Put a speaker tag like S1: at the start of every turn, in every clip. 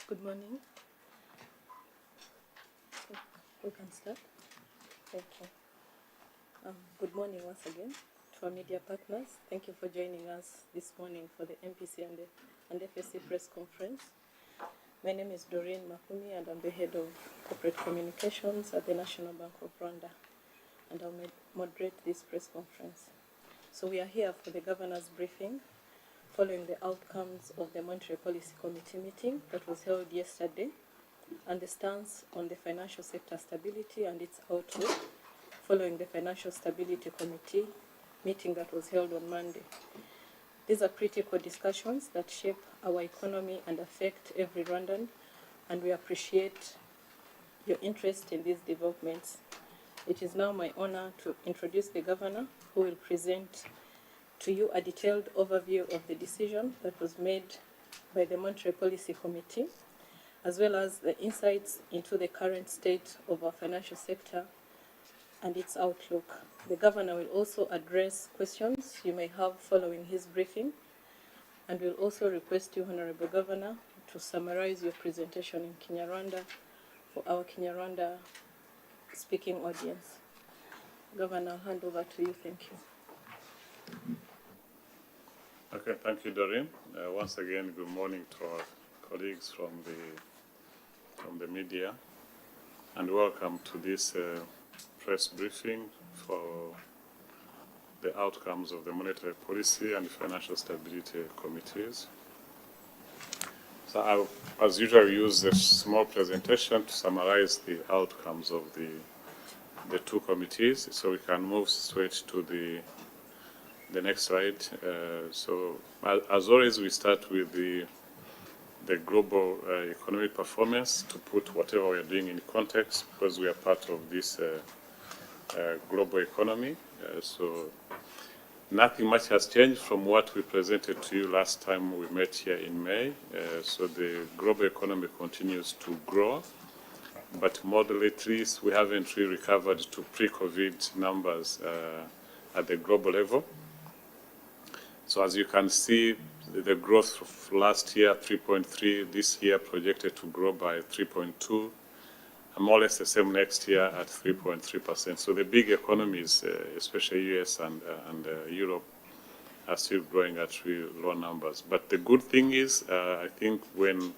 S1: Good morning. We can start. Thank you. Good morning once again to our media partners. Thank you for joining us this morning for the MPC and FSC press conference. My name is Doreen Makumi and I'm the head of corporate communications at the National Bank of Rwanda, and I'll moderate this press conference. So we are here for the governor's briefing following the outcomes of the Monetary Policy Committee meeting that was held yesterday, and the stance on the financial sector stability and its outlook following the Financial Stability Committee meeting that was held on Monday. These are critical discussions that shape our economy and affect every Rwandan, and we appreciate your interest in these developments. It is now my honor to introduce the governor, who will present to you a detailed overview of the decision that was made by the Monetary Policy Committee, as well as the insights into the current state of our financial sector and its outlook. The governor will also address questions you may have following his briefing, and will also request you, Honorable Governor, to summarize your presentation in Kinyarwanda for our Kinyarwanda speaking audience. Governor, I'll hand over to you. Thank you.
S2: Okay, thank you, Doreen. Once again, good morning to our colleagues from the media, and welcome to this press briefing for the outcomes of the Monetary Policy and Financial Stability Committees. So I, as usual, use a small presentation to summarize the outcomes of the two committees, so we can move straight to the next slide. So, as always, we start with the global economic performance to put whatever we are doing in context, because we are part of this global economy. So nothing much has changed from what we presented to you last time we met here in May. So the global economy continues to grow, but moderately we haven't really recovered to pre-COVID numbers at the global level. So as you can see, the growth of last year, 3.3, this year projected to grow by 3.2, and more or less the same next year at 3.3%. So the big economies, especially US and Europe, are still growing at really low numbers. But the good thing is, I think when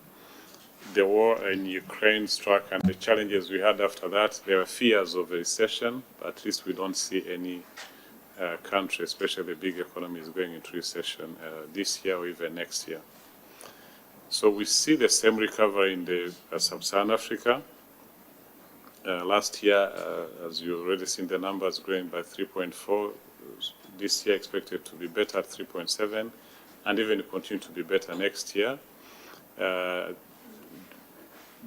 S2: the war in Ukraine struck and the challenges we had after that, there were fears of a recession, but at least we don't see any country, especially the big economies, going into recession this year or even next year. So we see the same recovery in the sub-Saharan Africa. Last year, as you already seen the numbers, growing by 3.4. This year expected to be better at 3.7, and even continue to be better next year.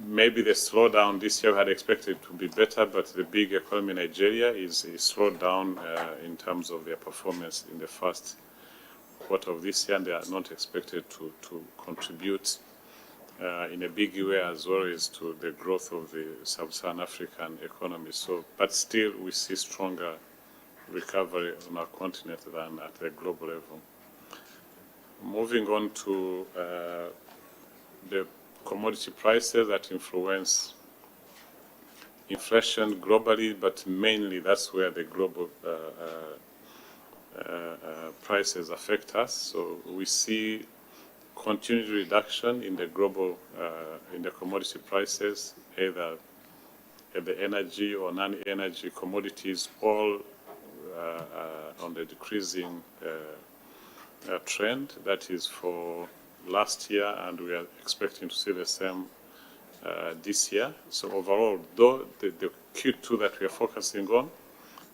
S2: Maybe the slowdown this year had expected to be better, but the big economy in Nigeria is slowed down in terms of their performance in the first quarter of this year, and they are not expected to contribute in a big way as well as to the growth of the sub-Saharan African economy. So, but still we see stronger recovery on our continent than at the global level. Moving on to the commodity prices that influence inflation globally, but mainly that's where the global prices affect us. So we see continued reduction in the global, in the commodity prices, either the energy or non-energy commodities, all on the decreasing trend. That is for last year, and we are expecting to see the same this year. So overall, though the Q2 that we are focusing on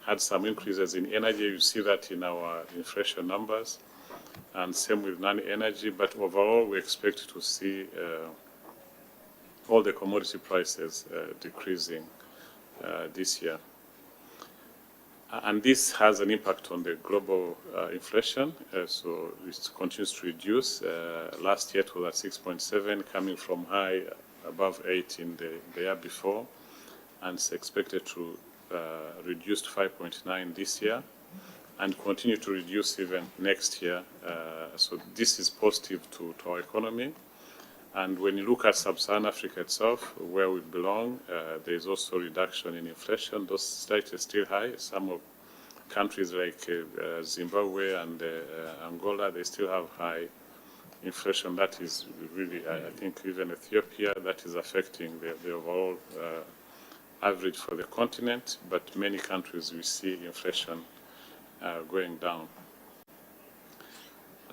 S2: had some increases in energy, you see that in our inflation numbers, and same with non-energy, but overall we expect to see all the commodity prices decreasing this year. And this has an impact on the global inflation, so it continues to reduce. Last year it was at 6.7, coming from high above 8 in the year before, and it's expected to reduce to 5.9 this year, and continue to reduce even next year. So this is positive to our economy. And when you look at sub-Saharan Africa itself, where we belong, there is also a reduction in inflation. Those slightly still high. Some of countries like Zimbabwe and Angola, they still have high inflation. That is really, I think, even Ethiopia, that is affecting the overall average for the continent. But many countries, we see inflation going down.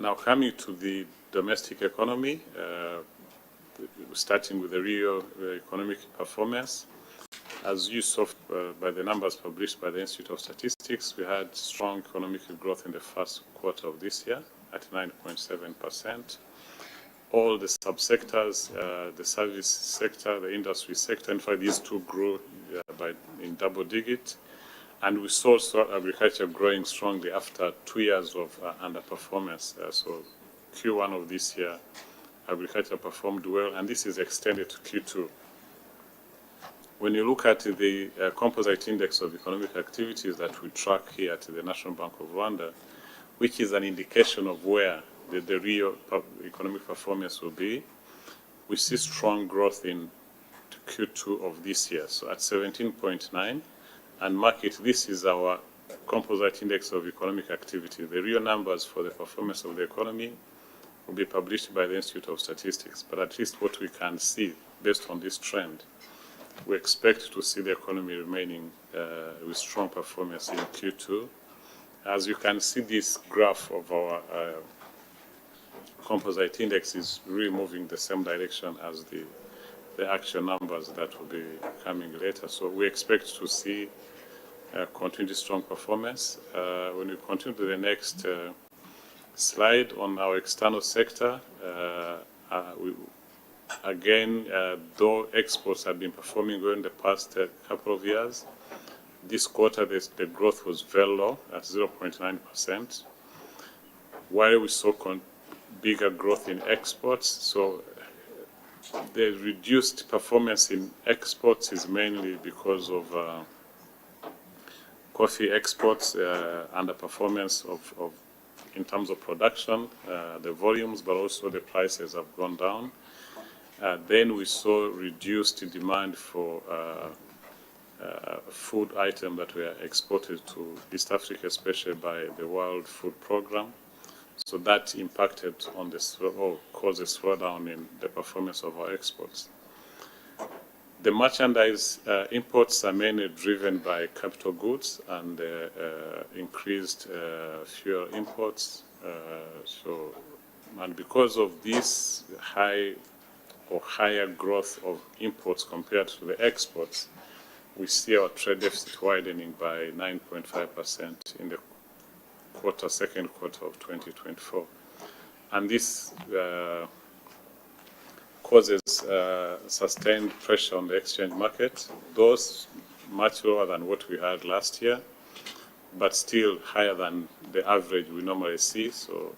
S2: Now, coming to the domestic economy, starting with the real economic performance. As you saw by the numbers published by the Institute of Statistics, we had strong economic growth in the first quarter of this year at 9.7%. All the subsectors, the service sector, the industry sector, in fact, these two grew in double digit. And we saw agriculture growing strongly after 2 years of underperformance. So Q1 of this year, agriculture performed well, and this is extended to Q2. When you look at the composite index of economic activities that we track here at the National Bank of Rwanda, which is an indication of where the real economic performance will be, we see strong growth in Q2 of this year. So at 17.9, and market, this is our composite index of economic activity. The real numbers for the performance of the economy will be published by the Institute of Statistics, but at least what we can see based on this trend, we expect to see the economy remaining with strong performance in Q2. As you can see, this graph of our composite index is really moving the same direction as the actual numbers that will be coming later. So we expect to see continued strong performance. When we continue to the next slide on our external sector, though exports have been performing well in the past couple of years, this quarter the growth was very low at 0.9%, while we saw bigger growth in exports. So the reduced performance in exports is mainly because of coffee exports, underperformance of in terms of production, the volumes, but also the prices have gone down. Then we saw reduced demand for food items that were exported to East Africa, especially by the World Food Program. So that impacted on caused a slowdown in the performance of our exports. The merchandise imports are mainly driven by capital goods and increased fuel imports. And because of this higher growth of imports compared to the exports, we see our trade deficit widening by 9.5% in the second quarter of 2024. And this causes sustained pressure on the exchange market, those much lower than what we had last year, but still higher than the average we normally see. So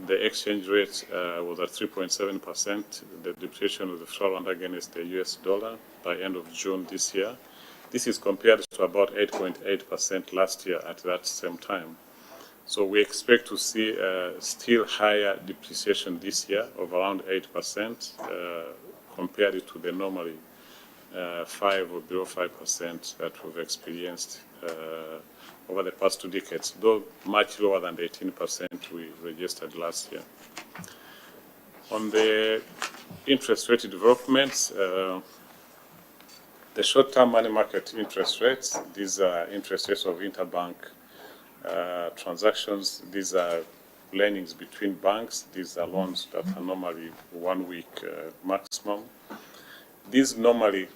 S2: the exchange rate was at 3.7%, the depreciation of the Rwanda against the US dollar by end of June this year. This is compared to about 8.8% last year at that same time. So we expect to see still higher depreciation this year of around 8% compared to the normally 5 or below 5% that we've experienced over the past 2 decades, though much lower than the 18% we registered last year. On the interest rate developments, the short-term money market interest rates, these are interest rates of interbank transactions. These are lendings between banks. These are loans that are normally 1 week maximum. These normally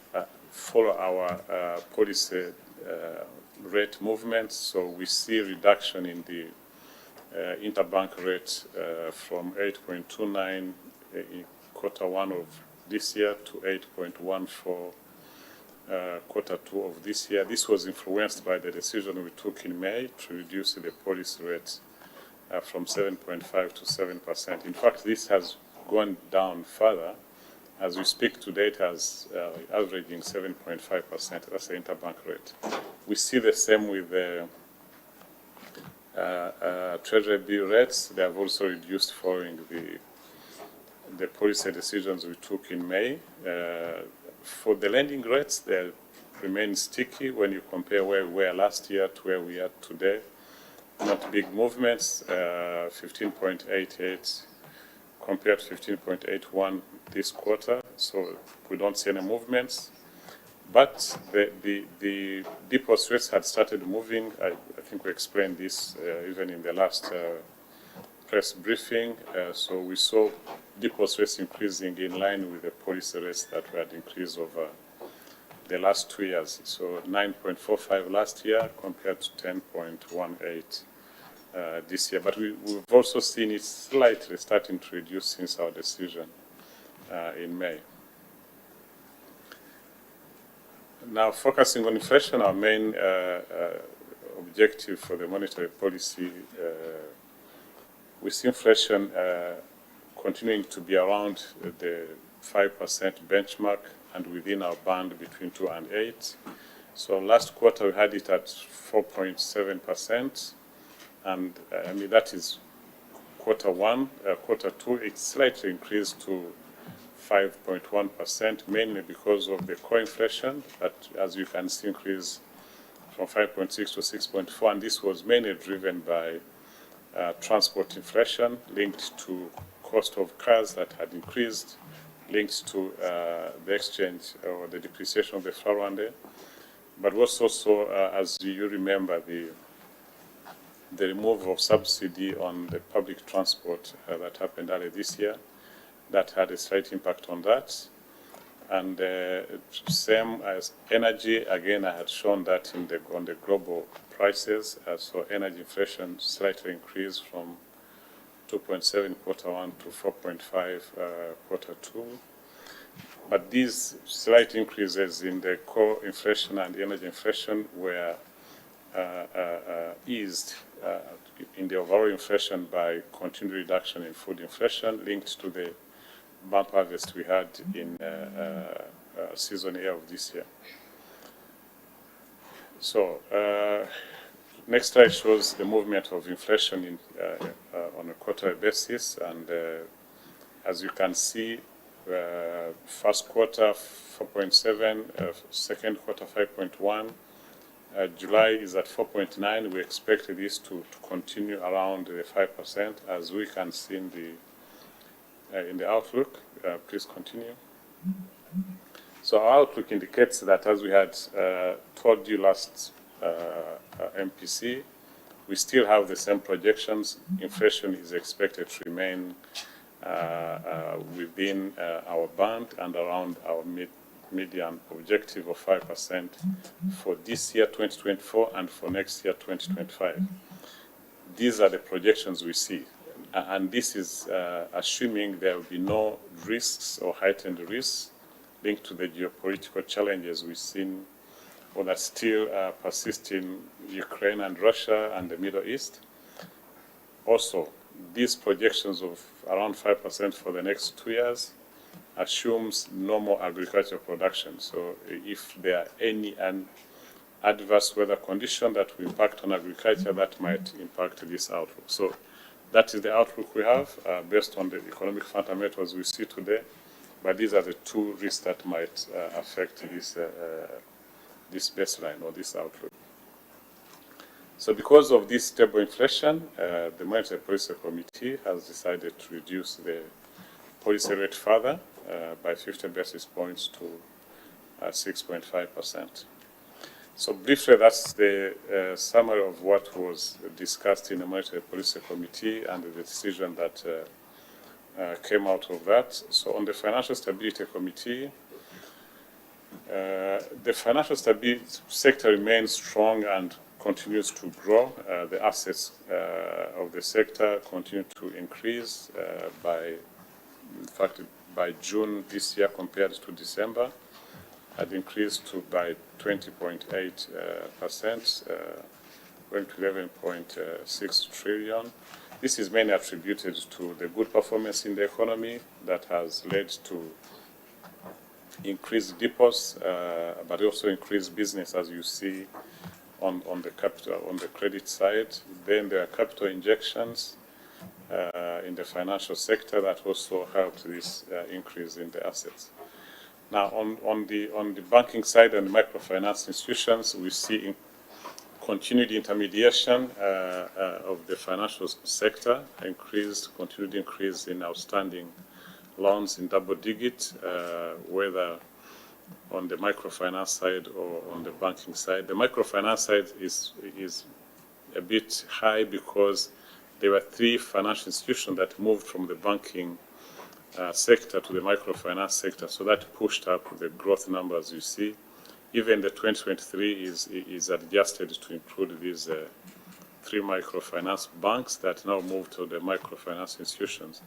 S2: follow our policy rate movements. So we see a reduction in the interbank rate from 8.29 in Q1 of this year to 8.14 Q2 of this year. This was influenced by the decision we took in May to reduce the policy rates from 7.5 to 7%. In fact, this has gone down further. As we speak today, it has averaging 7.5%. That's the interbank rate. We see the same with the Treasury bill rates. They have also reduced following the policy decisions we took in May. For the lending rates, they remain sticky when you compare where we were last year to where we are today. Not big movements, 15.88 compared to 15.81 this quarter, so we don't see any movements. But the deposit rates had started moving. I think we explained this even in the last press briefing. So we saw deposit rates increasing in line with the policy rates that we had increased over the last 2 years. So 9.45 last year compared to 10.18 this year. But we've also seen it slightly starting to reduce since our decision in May. Now, focusing on inflation, our main objective for the monetary policy, we see inflation continuing to be around the 5% benchmark and within our band between 2 and 8. So last quarter we had it at 4.7%, and I mean that is quarter one. Quarter two, it slightly increased to 5.1%, mainly because of the core inflation that, as you can see, increased from 5.6 to 6.4, and this was mainly driven by transport inflation linked to cost of cars that had increased, linked to the exchange or the depreciation of the Farwande. But was also, as you remember, the removal of subsidy on the public transport that happened earlier this year. That had a slight impact on that. And same as energy, again, I had shown that on the global prices. So energy inflation slightly increased from 2.7 quarter one to 4.5 quarter two. But these slight increases in the core inflation and the energy inflation were eased in the overall inflation by continued reduction in food inflation linked to the bump harvest we had in season A of this year. So next slide shows the movement of inflation on a quarterly basis, and as you can see, first quarter 4.7, second quarter 5.1. July is at 4.9. We expect this to continue around the 5%, as we can see in the outlook. Please continue. So our outlook indicates that, as we had told you last MPC, we still have the same projections. Inflation is expected to remain within our band and around our median objective of 5% for this year, 2024, and for next year, 2025. These are the projections we see. And this is assuming there will be no risks or heightened risks linked to the geopolitical challenges we've seen or that still persist in Ukraine and Russia and the Middle East. Also, these projections of around 5% for the next 2 years assumes normal agricultural production. So if there are any adverse weather condition that will impact on agriculture, that might impact this outlook. So that is the outlook we have based on the economic fundamentals we see today. But these are the two risks that might affect this baseline or this outlook. So because of this stable inflation, the Monetary Policy Committee has decided to reduce the policy rate further by 50 basis points to 6.5%. So briefly, that's the summary of what was discussed in the Monetary Policy Committee and the decision that came out of that. So on the Financial Stability Committee, the financial stability sector remains strong and continues to grow. The assets of the sector continue to increase by June this year compared to December, had increased by 20.8%, going to 11.6 trillion. This is mainly attributed to the good performance in the economy that has led to increased deposits, but also increased business, as you see on the capital, on the credit side. Then there are capital injections in the financial sector that also helped this increase in the assets. Now, on the banking side and microfinance institutions, we see continued intermediation of the financial sector, continued increase in outstanding loans in double digit, whether on the microfinance side or on the banking side. The microfinance side is a bit high because there were 3 financial institutions that moved from the banking sector to the microfinance sector, so that pushed up the growth numbers you see. Even the 2023 is adjusted to include these 3 microfinance banks that now moved to the microfinance institutions.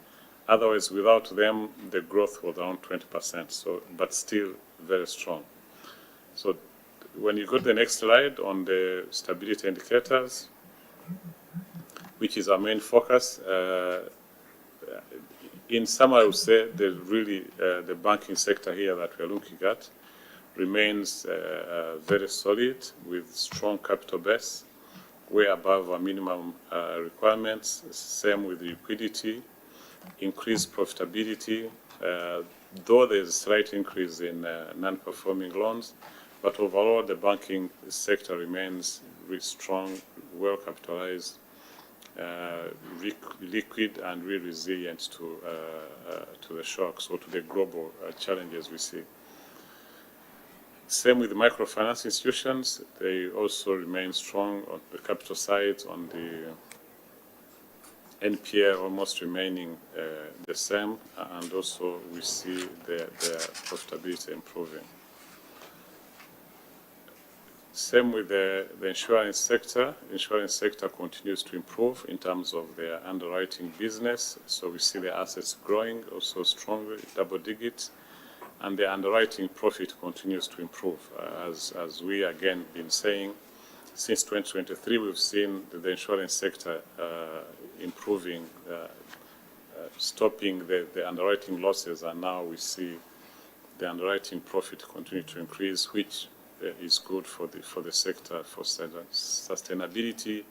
S2: Otherwise, without them, the growth was around 20%, so, but still very strong. So when you go to the next slide on the stability indicators, which is our main focus, in sum, I would say the banking sector here that we're looking at remains very solid with strong capital base, way above our minimum requirements. Same with liquidity, increased profitability, though there's a slight increase in non-performing loans, but overall the banking sector remains really strong, well capitalized, liquid, and really resilient to the shocks or to the global challenges we see. Same with the microfinance institutions, they also remain strong on the capital side, on the NPL almost remaining the same, and also we see their profitability improving. Same with the insurance sector. The insurance sector continues to improve in terms of their underwriting business. So we see the assets growing also strongly, double digits, and the underwriting profit continues to improve. As we again been saying, since 2023, we've seen the insurance sector improving, stopping the underwriting losses, and now we see the underwriting profit continue to increase, which is good for the sector, for sustainability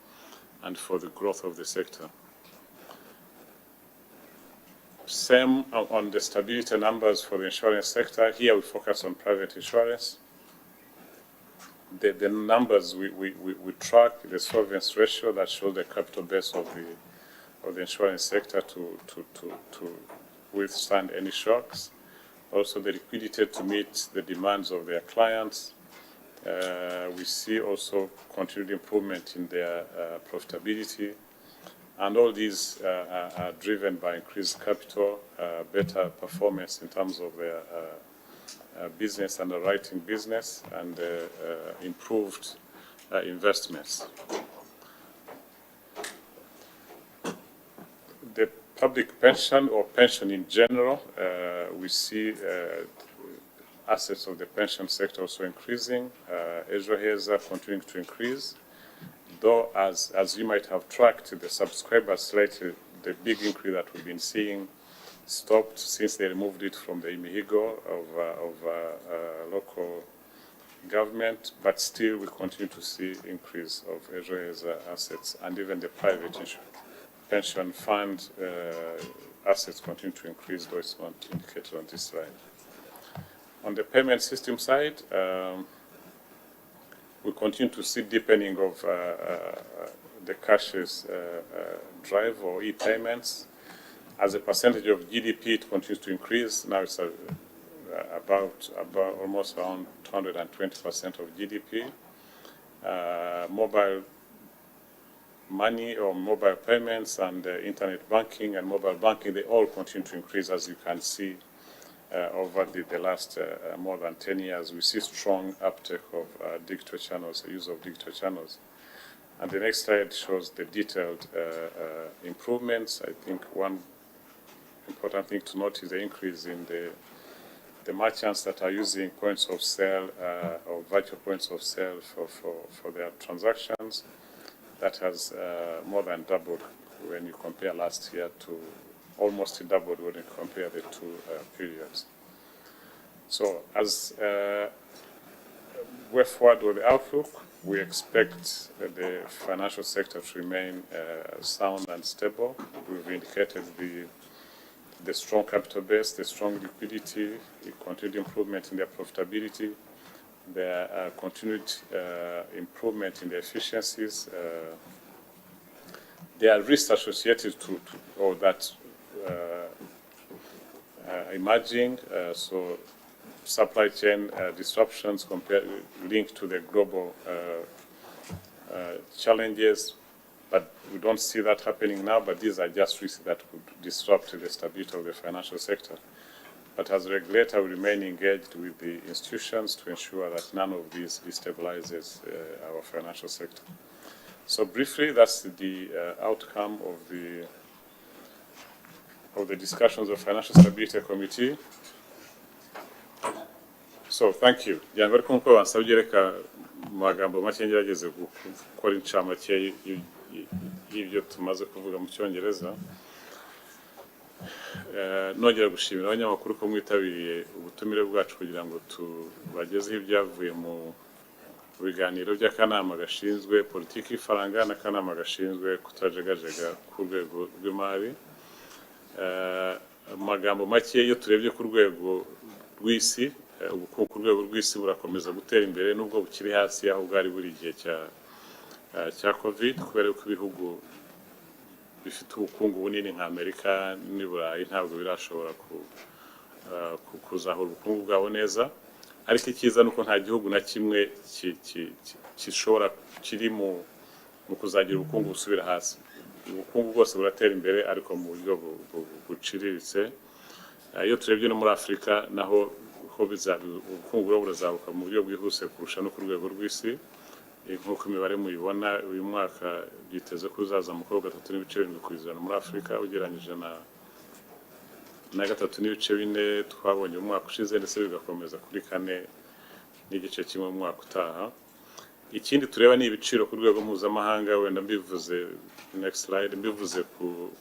S2: and for the growth of the sector. Same on the stability numbers for the insurance sector. Here we focus on private insurance. The numbers we track, the solvency ratio that shows the capital base of the insurance sector to withstand any shocks. Also the liquidity to meet the demands of their clients. We see also continued improvement in their profitability, and all these are driven by increased capital, better performance in terms of their business, underwriting business, and improved investments. The public pension or pension in general, we see assets of the pension sector also increasing. IGIHE continuing to increase, though as you might have tracked, the subscribers slightly, the big increase that we've been seeing stopped since they removed it from the IGIHE of local government, but still we continue to see increase of IGIHE assets, and even the private pension fund assets continue to increase, though it's not indicated on this slide. On the payment system side, we continue to see deepening of the cashless drive or e-payments. As a percentage of GDP, it continues to increase. Now it's about almost around 220% of GDP. Mobile money or mobile payments and internet banking and mobile banking, they all continue to increase, as you can see. Over the last more than 10 years, we see strong uptake of digital channels, the use of digital channels. And the next slide shows the detailed improvements. I think one important thing to note is the increase in the merchants that are using points of sale or virtual points of sale for their transactions. That has more than doubled when you compare last year to almost doubled when you compare the two periods. So as way forward with the outlook, we expect the financial sector to remain sound and stable. We've indicated the strong capital base, the strong liquidity, the continued improvement in their profitability, the continued improvement in the efficiencies. There are risks associated to all that emerging, so supply chain disruptions linked to the global challenges, but we don't see that happening now, but these are just risks that could disrupt the stability of the financial sector. But as a regulator, we remain engaged with the institutions to ensure that none of these destabilizes our financial sector. So briefly, that's the outcome of the discussions of Financial Stability Committee. So thank you. Jango ariko nko bansabye reka magambo make ngerageze gukora incamake y'ibyo tumaze kuvuga mu Cyongereza. Nongera gushimira abanyamakuru ko mwitabiriye ubutumire bwacu kugira ngo tubagezeho ibyavuye mu biganiro by'akanama gashinzwe politiki y'ifaranga n'akanama gashinzwe kutajegajega ku rwego rw'imari. Amagambo make iyo turebye ku rwego rw'isi, ubukungu ku rwego rw'isi burakomeza gutera imbere nubwo bukiri hasi aho bwari buri igihe cya covid, kubera ko ibihugu bifite ubukungu bunini nka Amerika n'i Burayi ntabwo birashobora kuzahura ubukungu bwabo neza. Ariko icyiza nuko nta gihugu na kimwe kiri mu kuzagira ubukungu busubira hasi. Ubukungu bwose buratera imbere ariko mu buryo buciriritse. Iyo turebye no muri Afurika naho ubukungu burazamuka mu buryo bwihuse kurusha no ku rwego rw'isi. Nk'uko imibare muyibona uyu mwaka byiteze ko uzazamuka 3.7% muri Afurika ugereranyije na 3.4 twabonye umwaka ushize, ndetse bigakomeza kuri 4.1 mu mwaka utaha. Ikindi tureba ni ibiciro ku rwego mpuzamahanga, wenda mbivuze next slide, mbivuze ku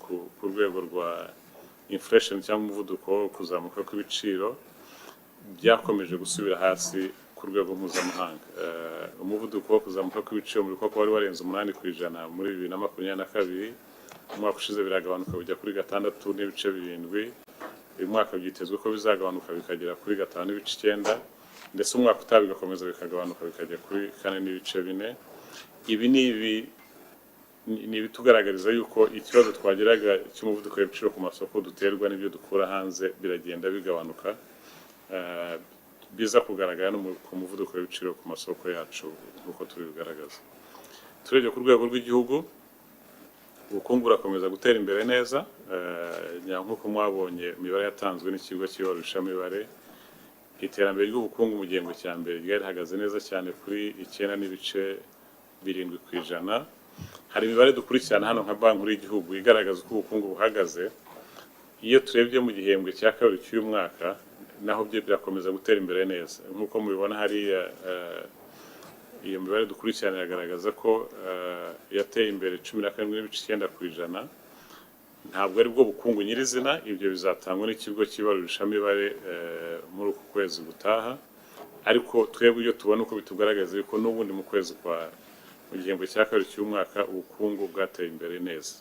S2: rwego rwa inflation cyangwa umuvuduko wo kuzamuka kw'ibiciro byakomeje gusubira hasi ku rwego mpuzamahanga. Umuvuduko wo kuzamuka kw'ibiciro muri koko wari warenze 8% muri 2022, umwaka ushize biragabanuka bijya kuri 6.7%. Uyu mwaka byitezwe ko bizagabanuka bikagera kuri 5.9%, ndetse umwaka utaha bigakomeza bikagabanuka bikajya kuri 4.4%. Ibi ni ibitugaragariza yuko ikibazo twagiraga cy'umuvuduko w'ibiciro ku masoko duterwa n'ibyo dukura hanze biragenda bigabanuka, biza kugaragara no ku muvuduko w'ibiciro ku masoko yacu nk'uko tubigaragaza. Turebye ku rwego rw'igihugu, ubukungu burakomeza gutera imbere neza. Nk'uko mwabonye imibare yatanzwe n'ikigo cy'ibarurishamibare, iterambere ry'ubukungu mu gihembwe cya mbere ryari rihagaze neza cyane kuri 9.7%. Hari imibare dukurikirana hano nka Banki Nkuru y'Igihugu igaragaza uko ubukungu buhagaze. Iyo turebye mu gihembwe cya kabiri cy'uyu mwaka naho byo birakomeza gutera imbere neza. Nk'uko mubibona hariya iyo mibare dukurikirana iragaragaza ko yateye imbere 17.9%. Ntabwo ari bwo bukungu nyirizina, ibyo bizatangwa n'ikigo cy'ibarurishamibare muri uku kwezi gutaha, ariko twebwe iyo tubona uko bitugaragaza yuko n'ubundi mu kwezi mu gihembwe cya kabiri cy'umwaka ubukungu bwateye imbere neza.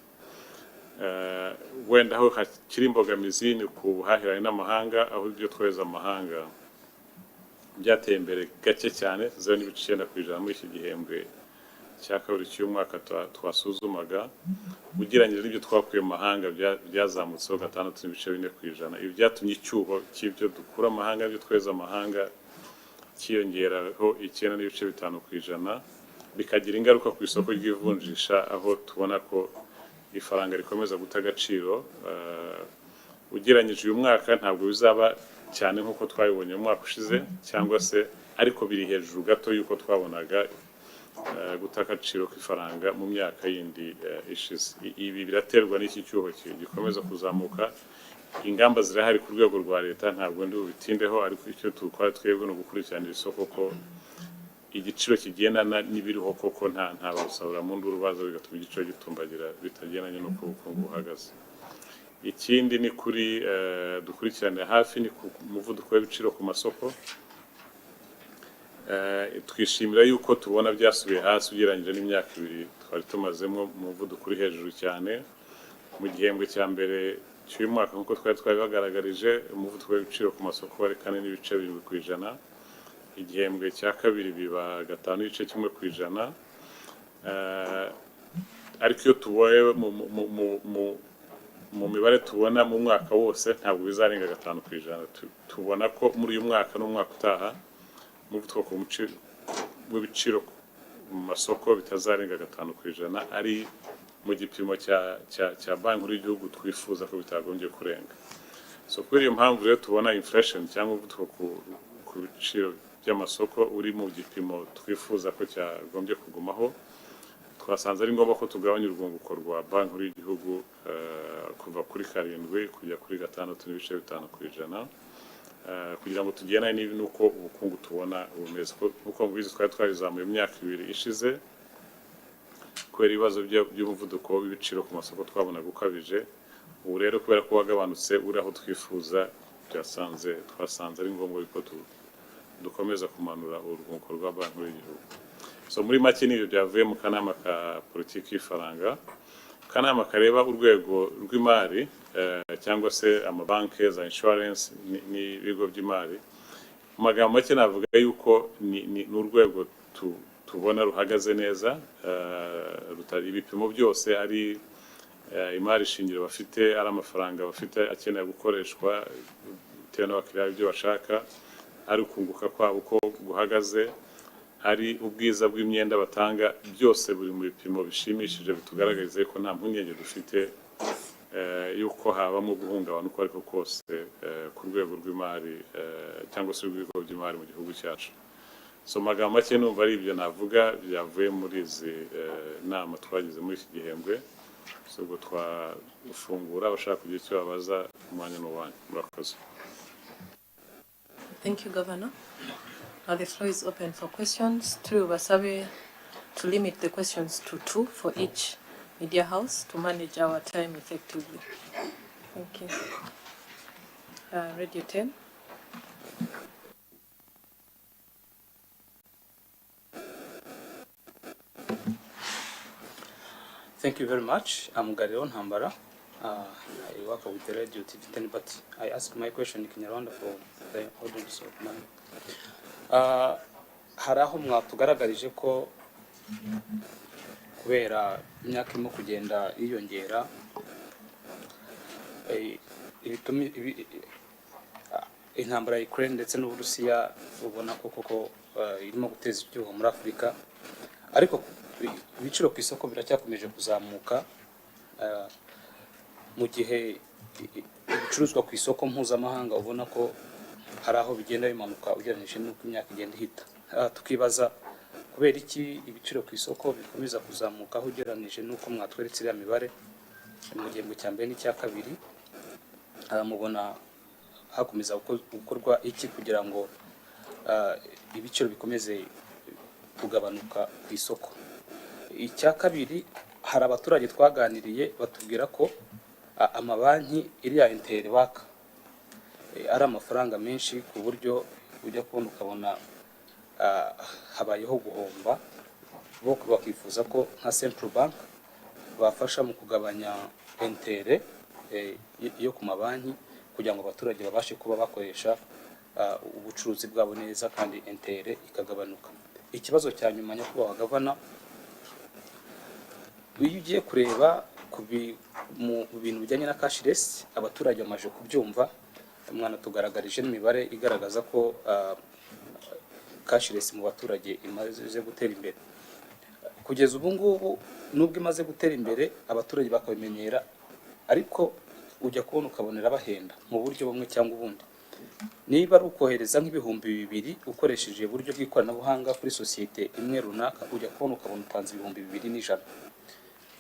S2: Wenda aho hakiri imbogamizi ni ku buhahirane n'amahanga, aho ibyo twohereza amahanga byateye imbere gake cyane 0.9% muri iki gihembwe cya kabiri cy'umwaka twasuzumaga, ugereranyije n'ibyo twakuye mu mahanga byazamutseho 6.4%. Ibi byatumye icyuho cy'ibyo dukura amahanga ibyo twohereza amahanga cyiyongeraho 9.5%, bikagira ingaruka ku isoko ry'ivunjisha, aho tubona ko ifaranga rikomeza guta agaciro. Ugereranyije uyu mwaka ntabwo bizaba cyane nk'uko twabibonye mu mwaka ushize, cyangwa se ariko biri hejuru gato y'uko twabonaga guta agaciro k'ifaranga mu myaka yindi ishize. Ibi biraterwa n'iki cyuho gikomeza kuzamuka. Ingamba zirahari ku rwego rwa leta, ntabwo ndi bubitindeho, ariko icyo tukora twebwe no gukurikiranira isoko ko igiciro kigendana n'ibiriho koko nta basahura mu nduru baza bigatuma igiciro gitumbagira bitagendanye n'uko ubukungu buhagaze. Ikindi ni kuri dukurikiranira hafi ni ku muvuduko w'ibiciro ku masoko. twishimira yuko tubona byasubiye hasi ugereranyije n'imyaka 2 twari tumazemo umuvuduko uri hejuru cyane. Mu gihembwe cya mbere cy'uyu mwaka nk'uko twari bagaragarije umuvuduko w'ibiciro ku masoko wari 4.7%. Igihembwe cya kabiri biba 5.1%. Ariko iyo tuboye mu mibare tubona mu mwaka wose ntabwo bizarenga 5%. Tubona ko muri uyu mwaka n'umwaka utaha umuvuduko w'ibiciro mu masoko bitazarenga 5% ari mu gipimo cya banki nkuru y'igihugu twifuza ko bitagombye kurenga. So kuri iyo mpamvu rero tubona inflation cyangwa umuvuduko ku biciro by'amasoko uri mu gipimo twifuza ko cyagombye kugumaho. Twasanze ari ngombwa ko tugabanya urwunguko rwa banki nkuru y'igihugu kuva kuri 7 kujya kuri 6.5%, kugira ngo tugendane n'uko ubukungu tubona bumeze. Kuko mubizi twarizamuye mu myaka 2 ishize kubera ibibazo by'umuvuduko w'ibiciro ku masoko twabona gukabije. Ubu rero kubera ko wagabanutse uri aho twifuza, twasanze ari ngombwa ko dukomeza kumanura urwunguko rwa banki nkuru y'igihugu. So muri make n'ibyo byavuye mu kanama ka politiki y'ifaranga, kanama kareba urwego rw'imari cyangwa se amabanki za insurance n'ibigo by'imari. Mu magambo make navuga yuko ni urwego tubona ruhagaze neza, rutari ibipimo byose ari imari shingiro bafite, ari amafaranga bafite akeneye gukoreshwa bitewe n'abakiriya ibyo bashaka, ari ukunguka kwabo uko guhagaze, ari ubwiza bw'imyenda batanga, byose buri mu bipimo bishimishije bitugaragariza ko nta mpungenge dufite yuko habamo guhungabana uko ariko kose ku rwego rw'imari cyangwa se urwego by'imari mu gihugu cyacu. So magambo make numva ari ibyo navuga byavuye muri izi nama twagize muri iki gihembwe. So ubwo twafungura abashaka kugira icyo babaza umwanya n'uwanyu. Murakoze.
S1: Thank you, Governor. Now the floor is open for questions. Basabe to limit the questions to 2 for each media house to manage our time effectively. Thank you. Radio 10.
S3: Thank you very much. I'm Garion Hambara. I work with the Radio TV10, but I ask my question in Kinyarwanda for the audience of mine. Hari aho mwatugaragarije ko kubera imyaka irimo kugenda yiyongera intambara ya Ukraine ndetse n'Uburusiya ubona ko koko irimo guteza ibyuho muri Afurika, ariko ibiciro ku isoko biracyakomeje kuzamuka mu gihe ibicuruzwa ku isoko mpuzamahanga ubona ko hari aho bigenda bimanuka ugereranyije n'uko imyaka igenda ihita. Tukibaza kubera iki ibiciro ku isoko bikomeza kuzamuka aho ugereranyije n'uko mwatweretse iriya mibare mu gihembwe cya mbere n'icya kabiri. Mubona hakomeza gukorwa iki kugira ngo ibiciro bikomeze kugabanuka ku isoko? Icya kabiri, hari abaturage twaganiriye batubwira ko amabanki iriya intere baka ari amafaranga menshi ku buryo ujya kubona ukabona habayeho guhomba. Bo bakifuza ko nka Central Bank bafasha mu kugabanya intere yo ku mabanki kugira ngo abaturage babashe kuba bakoresha ubucuruzi bwabo neza kandi intere ikagabanuka. Ikibazo cya nyuma nyakubahwa Gavana, iyo ugiye kureba mu bintu bijyanye na cashless, abaturage bamaze kubyumva. Mwana tugaragarije n'imibare igaragaza ko cashless mu baturage imaze gutera imbere. Kugeza ubu ngubu nubwo imaze gutera imbere abaturage bakabimenyera, ariko ujya kubona ukabonera bahenda mu buryo bumwe cyangwa ubundi. Niba ari ukohereza nk'ibihumbi 2 ukoresheje uburyo bw'ikoranabuhanga kuri sosiyete imwe runaka, ujya kubona ukabona utanze ibihumbi 2,100.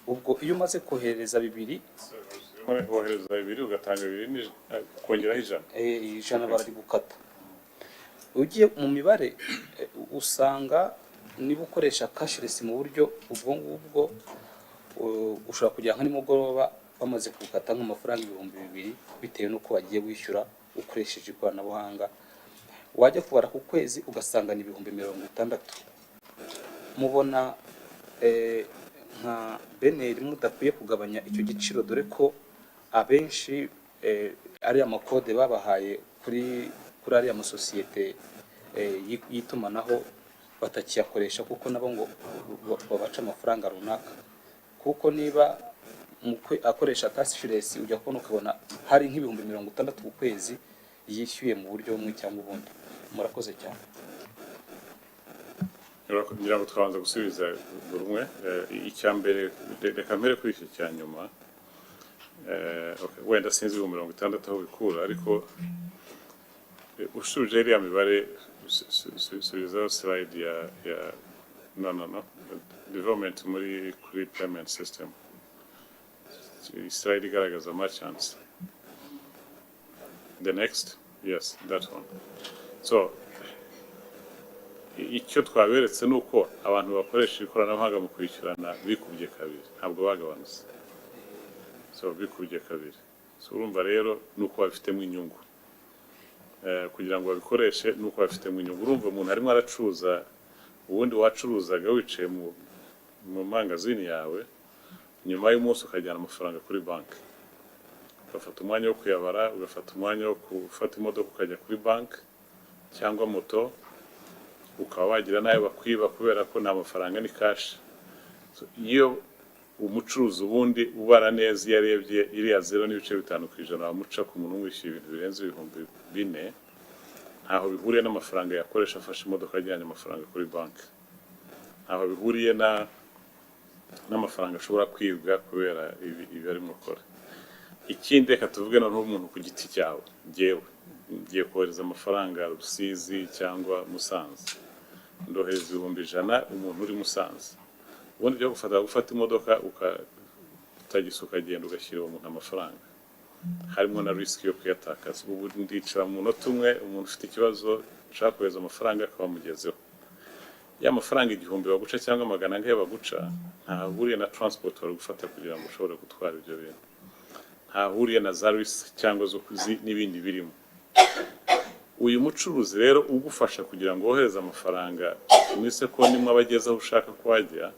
S3: Ubwo iyo umaze kohereza 2
S2: wohereza 2 ugatanga 2 kongeraho 100,
S3: 100 barari gukata. Ugiye mu mibare usanga niba ukoresha cashless mu buryo ubwo ngubwo ushobora kujya nka nimugoroba bamaze gukata nk'amafaranga 2,000 bitewe n'uko wagiye wishyura ukoresheje ikoranabuhanga. wajya kubara ku kwezi ugasanga ni ibihumbi 60. Mubona nka beneri mudakwiye kugabanya icyo giciro, dore ko abenshi ari amakode babahaye kuri ariya masosiyete y'itumanaho batakiyakoresha, kuko nabo ngo babaca amafaranga runaka. Kuko niba akoresha cashless ujya kubona ukabona hari nk'ibihumbi 60 ku kwezi yishyuye mu buryo bumwe cyangwa ubundi. Murakoze cyane.
S2: Ngira ngo twabanza gusubiza buri umwe. Icya mbere reka mpere kuri icyo cya nyuma. Wenda sinzi 60 aho bikura, ariko ushuje iriya mibare subizaho slide ya no development kuri payment system, slide igaragaza merchants. The next, yes, that one. So icyo twaberetse nuko abantu bakoresha ikoranabuhanga mu kwishyurana bikubye kabiri, ntabwo bagabanutse. So bikubye kabiri. So urumva rero nuko bafitemo inyungu. Kugira ngo babikoreshe nuko bafitemo inyungu. Urumva umuntu arimo aracuruza, ubundi wacuruzaga wicaye mu mangazini yawe, nyuma y'umunsi ukajyana amafaranga kuri banki, ugafata umwanya wo kuyabara, ugafata umwanya wo gufata imodoka ukajya kuri banki cyangwa moto, ukaba wagira nayo bakwiba kubera ko nta mafaranga ni cash. So iyo umucuruzi ubundi ubara neza yarebye iriya 0.5% bamuca ku muntu wishyuye ibintu birenze ibihumbi 4, ntaho bihuriye n'amafaranga yakoresha afashe imodoka ajyanye amafaranga kuri banki, ntaho bihuriye n'amafaranga ashobora kwibwa kubera ibi ari mukora. Ikindi reka tuvuge noneho umuntu ku giti cyawe, ngiye kohereza amafaranga Rusizi cyangwa Musanze, ndohereza 100 umuntu uri Musanze. Ubundi byo gufata imodoka utagisa ukagenda ugashyira umuntu amafaranga, harimo na risk yo kuyatakaza. Ubu ndicara mu munota umwe, umuntu ufite ikibazo ushaka kohereza amafaranga akabamugezeho. Ya mafaranga 1000 baguca cyangwa 200 baguca, ntahuriye na transport wari gufata kugira ngo ushobore gutwara ibyo bintu, ntahuriye na za risk cyangwa zo n'ibindi birimo. Uyu mucuruzi rero ugufasha kugira ngo wohereze amafaranga muri sekondi imwe abagezaho ushaka kwajya,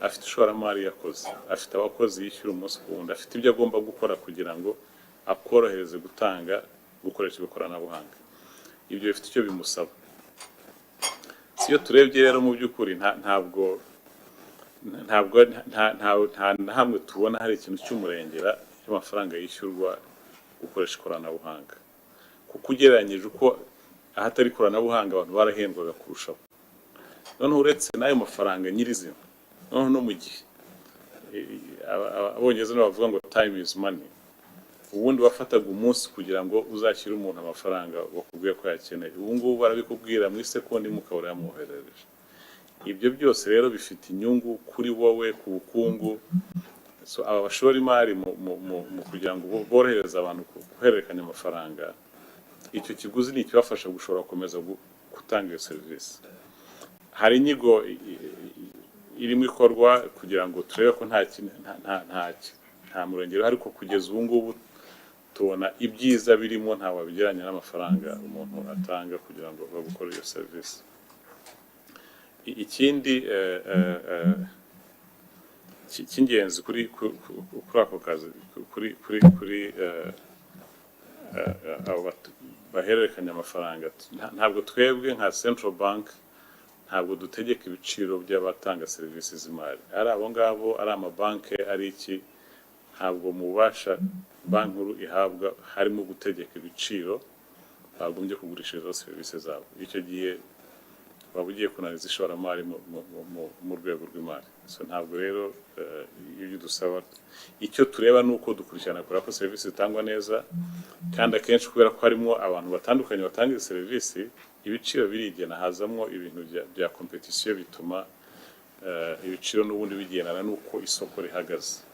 S2: afite ishoramari yakoze, afite abakozi yishyura umunsi ku wundi, afite ibyo agomba gukora kugira ngo akorohereze gukoresha ikoranabuhanga. Ibyo bifite icyo bimusaba. Siyo turebye rero mu by'ukuri ntabwo hamwe tubona hari ikintu cy'umurengera cy'amafaranga yishyurwa gukoresha ikoranabuhanga, kuko ugereranyije uko ahatari ikoranabuhanga abantu barahendwaga kurushaho. Noneho uretse n'ayo mafaranga nyirizina, noneho no mu gihe abongereza bavuga ngo time is money, ubundi wafataga umunsi kugira ngo uzashyire umuntu amafaranga wakubwiye ko yakeneye, ubu ngubu barabikubwira muri sekondi mukabura yamwoherereje. Ibyo byose rero bifite inyungu kuri wowe, ku bukungu. So aba bashora imari mu kugira ngo borohereze abantu guhererekanya amafaranga, icyo kiguzi ni ikibafasha gushobora gukomeza gutanga iyo serivisi. Hari inyigo irimo ikorwa kugira ngo turebe ko nta murengero, ariko kugeza ubu ngubu tubona ibyiza birimo, nta wabigeranya n'amafaranga umuntu atanga kugira ngo bagukore iyo serivisi. Ikindi cy'ingenzi kuri ako kazi, kuri bahererekanya amafaranga, ntabwo twebwe nka Central Bank ntabwo dutegeka ibiciro by'abatanga serivisi z'imari. Ari abo ngabo, ari amabanki, ari iki, ntabwo mubasha banki nkuru ihabwa harimo gutegeka ibiciro bagombye kugurishirizaho serivisi zabo. Icyo gihe waba ugiye kunaniza ishoramari mu rwego rw'imari. So ntabwo rero ibyo dusaba, icyo tureba ni uko dukurikirana kubera ko serivisi zitangwa neza, kandi akenshi kubera ko harimo abantu batandukanye batanga izi serivisi, ibiciro birigena, hazamo ibintu bya competition bituma ibiciro n'ubundi bigendana n'uko isoko rihagaze.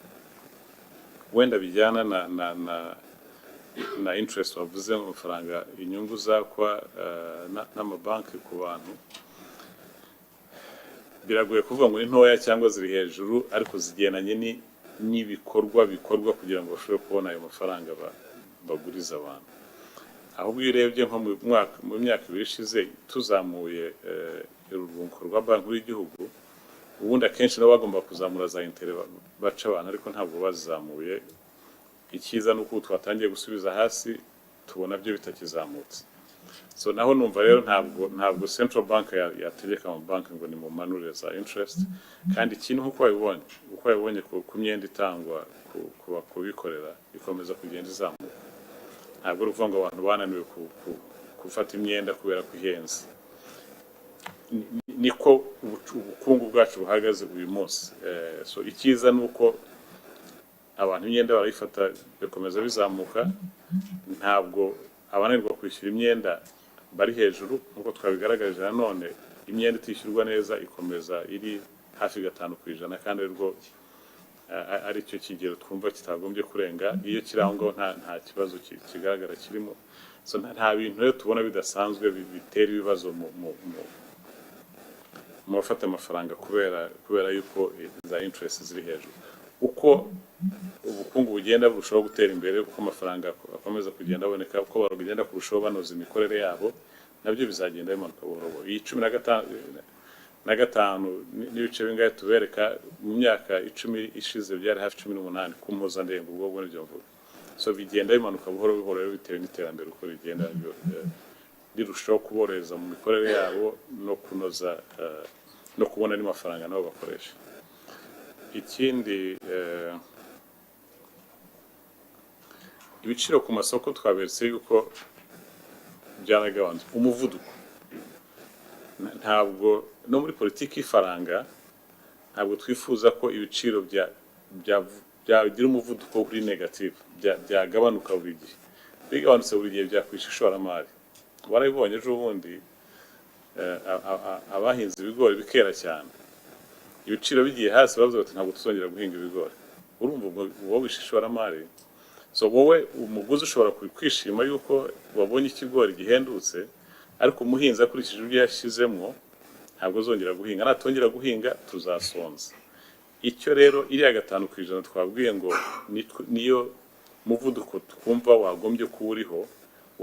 S2: Wenda bijyana na interest wavuze mu mafaranga, inyungu zakwa n'amabanki ku bantu, biragoye kuvuga ngo ni ntoya cyangwa ziri hejuru, ariko zigendanye n'ibikorwa bikorwa kugira ngo bashobore kubona ayo mafaranga baguriza abantu. ahubwo iyo urebye nko mu myaka ibiri ishize tuzamuye urwunguko rwa banki y'igihugu, ubundi akenshi nabo bagomba kuzamura za intere baca abantu, ariko ntabwo bazizamuye. Icyiza ni uko twatangiye gusubiza hasi tubona byo bitakizamutse. So naho numva rero ntabwo central bank yategeka mu banki ngo ni mu manure za interest, kandi ikintu uko wabibonye ku myenda itangwa ku bikorera ikomeza kugenda izamuka. Ntabwo ruvuga ngo abantu bananiwe gufata imyenda kubera ko ihenze. Niko ubukungu bwacu buhagaze uyu munsi. So icyiza ni uko abantu imyenda barayifata bikomeza bizamuka, ntabwo abananirwa kwishyura imyenda bari hejuru nkuko twabigaragaje. Nanone imyenda itishyurwa neza ikomeza iri hafi 5%, kandi rwo ari cyo kigero twumva kitagombye kurenga. Iyo kiraho ngo nta kibazo kigaragara kirimo. So nta bintu rero tubona bidasanzwe bitera ibibazo mu bafata amafaranga kubera yuko za interest ziri hejuru. Uko ubukungu bugenda burushaho gutera imbere, uko amafaranga akomeza kugenda aboneka, uko barugenda kurushaho banoza imikorere yabo, nabyo bizagenda bimanuka buhoro buhoro. Iyi 15 n'ibice bingahe tubereka mu myaka 10 ishize byari hafi 18 ku mpuzandengo, ubwo nibyo mvuga. So bigenda bimanuka buhoro buhoro rero bitewe n'iterambere uko rigenda rirushaho kuborohereza mu mikorere yabo no kunoza no kubona n'amafaranga nabo bakoresha. Ikindi ibiciro ku masoko twaberetse yuko byaragabanutse. Umuvuduko ntabwo no muri politiki y'ifaranga ntabwo twifuza ko ibiciro byagira umuvuduko uri negative, byagabanuka buri gihe. Bigabanutse buri gihe byakwisha ishoramari. Warabibonye ejo bundi abahinze ibigori bikera cyane, ibiciro bigiye hasi bavuze bati ntabwo tuzongera guhinga ibigori. Urumva wowe wishe ishoramari. So wowe umuguzi ushobora kwishima yuko wabonye ikigori gihendutse, ariko umuhinzi akurikije ibyo yashyizemo ntabwo azongera guhinga. Natongera guhinga tuzasonza. Icyo rero iriya 5% twabwiye ngo niyo muvuduko twumva wagombye kuwuriho.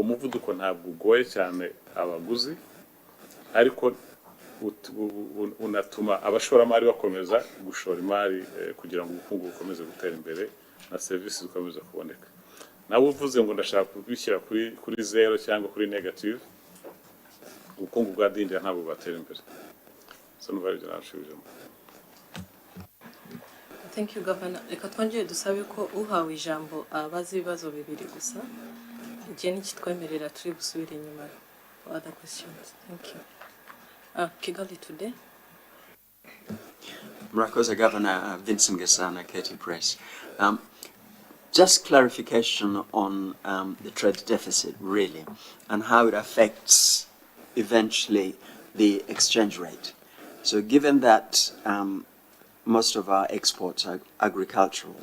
S2: Umuvuduko ntabwo ugoye cyane abaguzi, ariko unatuma abashoramari bakomeza gushora imari kugira ngo ubukungu bukomeze gutera imbere na services zikomeza kuboneka. Nawe uvuze ngo ndashaka kubishyira kuri zero cyangwa kuri negative, ubukungu bwa dindira ntabwo bwatera imbere. So nuva ibyo nashubijemo.
S1: Thank you, Governor. Reka twongere dusabe ko uhawe ijambo abaza ibibazo bibiri gusa. Igihe nikitwemerera turi gusubira inyuma. Other questions. Thank you. Kigali Today.
S4: Murakoze, Governor. Vincent Gasana, KT Press. Just clarification on the trade deficit, really, and how it affects eventually the exchange rate. So given that most of our exports are agricultural,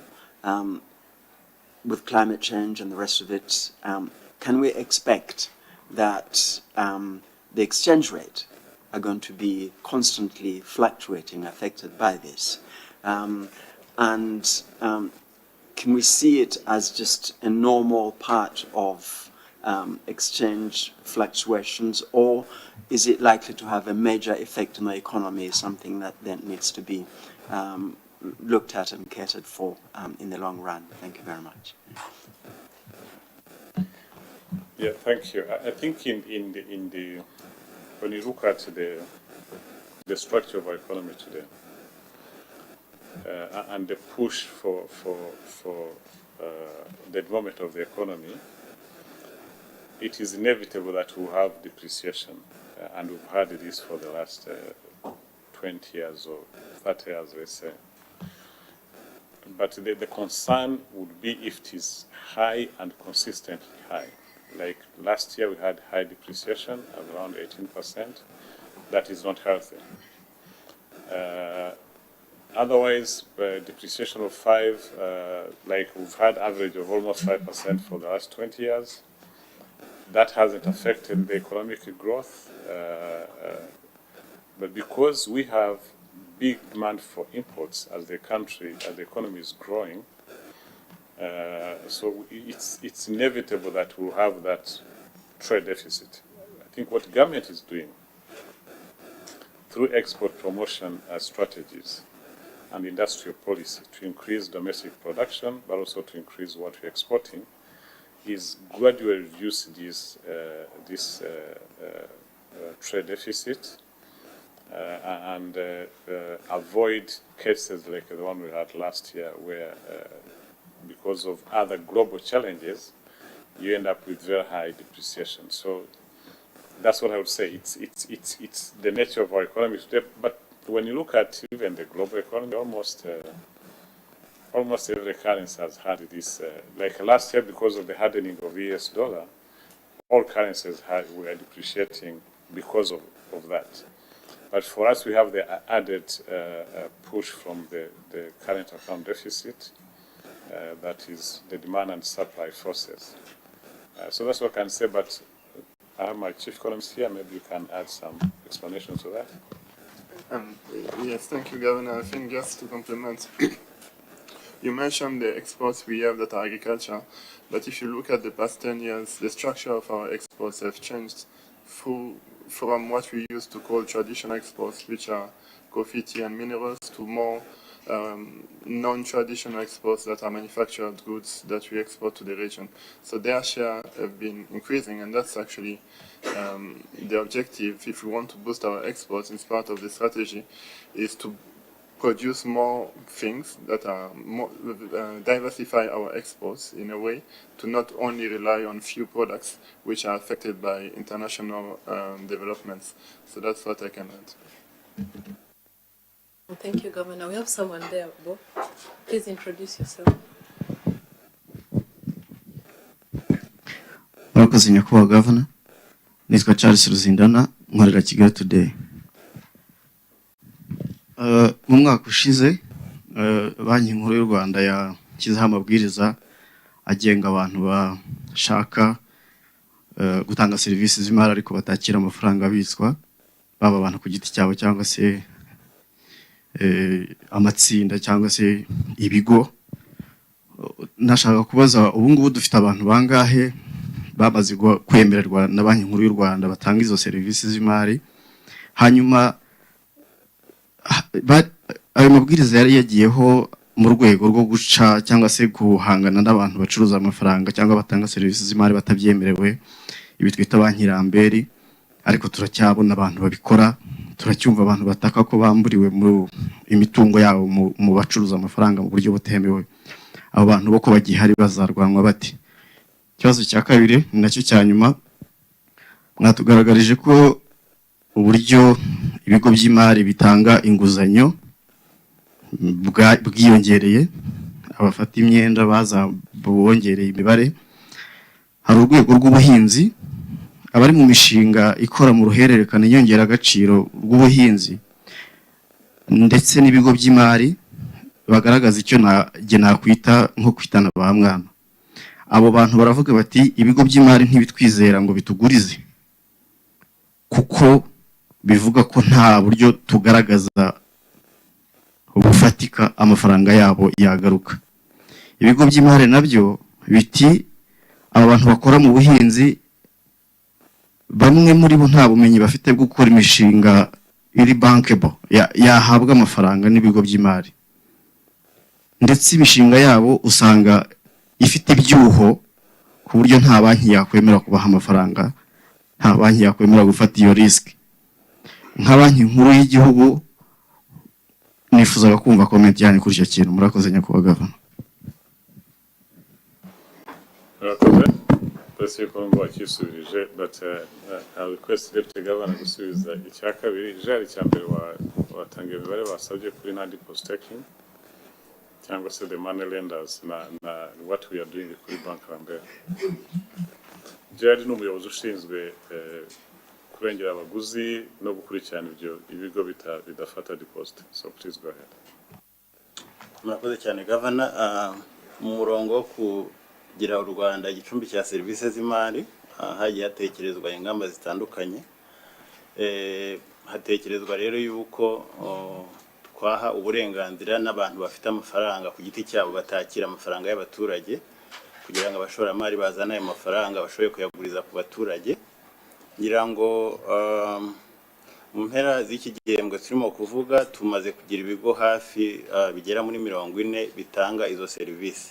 S4: with climate change and the rest of it, can we expect that the exchange rate are going to be constantly fluctuating, affected by this? Can we see it as just a normal part of exchange fluctuations, or is it likely to have a major effect on the economy, something that then needs to be looked at and catered for in the long run? Thank you very much.
S2: Yeah, thank you. I think when you look at the structure of our economy today, and the push for the development of the economy, it is inevitable that we'll have depreciation, and we've had this for the last 20 years or 30 years, let's say. But the concern would be if it is high and consistently high. Like last year we had high depreciation of around 18%. That is not healthy. Otherwise, depreciation of 5%, like we've had average of almost 5% for the last 20 years. That hasn't affected the economic growth, but because we have big demand for imports as the economy is growing, so it's inevitable that we'll have that trade deficit. I think what the government is doing through export promotion strategies and industrial policy to increase domestic production, but also to increase what we're exporting, is gradually reduce this trade deficit and avoid cases like the one we had last year, where because of other global challenges, you end up with very high depreciation. So that's what I would say. It's the nature of our economy today. But when you look at even the global economy, almost every currency has had this. Like last year, because of the hardening of the US dollar, all currencies were depreciating because of that. But for us, we have the added push from the current account deficit, that is the demand and supply forces. So that's what I can say, but I have my chief economist here. Maybe you can add some explanation to that.
S5: Yes, thank you, Governor. I think just to complement, you mentioned the exports we have that are agriculture, but if you look at the past 10 years, the structure of our exports have changed from what we used to call traditional exports, which are coffee, tea, and minerals, to more non-traditional exports that are manufactured goods that we export to the region. So their share have been increasing, and that's actually the objective. If we want to boost our exports, as part of the strategy, is to produce more things that are more diversify our exports in a way to not only rely on few products which are affected by international developments. So that's what I can add.
S1: Thank you, Governor. We have someone there, Bo. Please introduce yourself.
S6: Murakoze nyakubahwa Governor. Nitwa Charles Ruzindana, nkorera Kigali Today. Mu mwaka ushize Banki Nkuru y'u Rwanda yashyizeho amabwiriza agenga abantu bashaka gutanga serivisi z'imari ariko batakira amafaranga abitswa, baba abantu ku giti cyabo cyangwa se amatsinda cyangwa se ibigo. Nashaka kubaza, ubu ngubu dufite abantu bangahe bamaze kwemererwa na Banki Nkuru y'u Rwanda batanga izo serivisi z'imari? Hanyuma ayo mabwiriza yari yagiyeho mu rwego rwo guca cyangwa se guhangana n'abantu bacuruza amafaranga cyangwa batanga serivisi z'imari batabyemerewe, ibi twita bankiramberi, ariko turacyabona abantu babikora. Turacyumva abantu bataka ko bamburiwe mu imitungo yabo mu bacuruza amafaranga mu buryo butemewe. Abo bantu boko bagihari bazarwanwa bati? Ikibazo cya kabiri ni nacyo cya nyuma, mwatugaragarije ko uburyo ibigo by'imari bitanga inguzanyo bwiyongereye, abafata imyenda bongereye imibare. Hari urwego rw'ubuhinzi, abari mu mishinga ikora mu ruhererekane inyongera agaciro rw'ubuhinzi ndetse n'ibigo by'imari bagaragaza icyo nakwita nko kwitana ba mwana. Abo bantu baravuga bati ibigo by'imari ntibitwizera ngo bitugurize kuko bivuga ko nta buryo tugaragaza ubufatika amafaranga yabo yagaruka. Ibigo by'imari nabyo biti aba bantu bakora mu buhinzi bamwe muri bo nta bumenyi bafite bwo gukora imishinga iri bankable yahabwa amafaranga n'ibigo by'imari, ndetse imishinga yabo usanga ifite ibyuho ku buryo nta banki yakwemera kubaha amafaranga, nta banki yakwemera gufata iyo risk. Nka Banki Nkuru y'Igihugu nifuzaga kumva comment yanyu kuri icyo kintu. Murakoze nyakubahwa Governor.
S2: Murakoze. Polisi y'Kongo wakisubirije, but I request Deputy Governor gusubiza icya kabiri. Jari cya mbere watanga imibare basabye kuri Nandi Post Taking cyangwa se the money lenders na what we are doing kuri Bank Lambert. Jari ni umuyobozi ushinzwe kurengera abaguzi no gukurikirana ibyo ibigo bidafata deposit. So please go ahead.
S7: Murakoze cyane Governor. Mu murongo wo kugira u Rwanda igicumbi cya serivisi z'imari hagiye hatekerezwa ingamba zitandukanye. Hatekerezwa rero yuko twaha uburenganzira n'abantu bafite amafaranga ku giti cyabo batakira amafaranga y'abaturage kugira ngo abashoramari bazane ayo mafaranga bashoboye kuyaguriza ku baturage. Ngira ngo mu mpera z'iki gihembwe turimo kuvuga tumaze kugira ibigo hafi bigera muri 40 bitanga izo serivisi.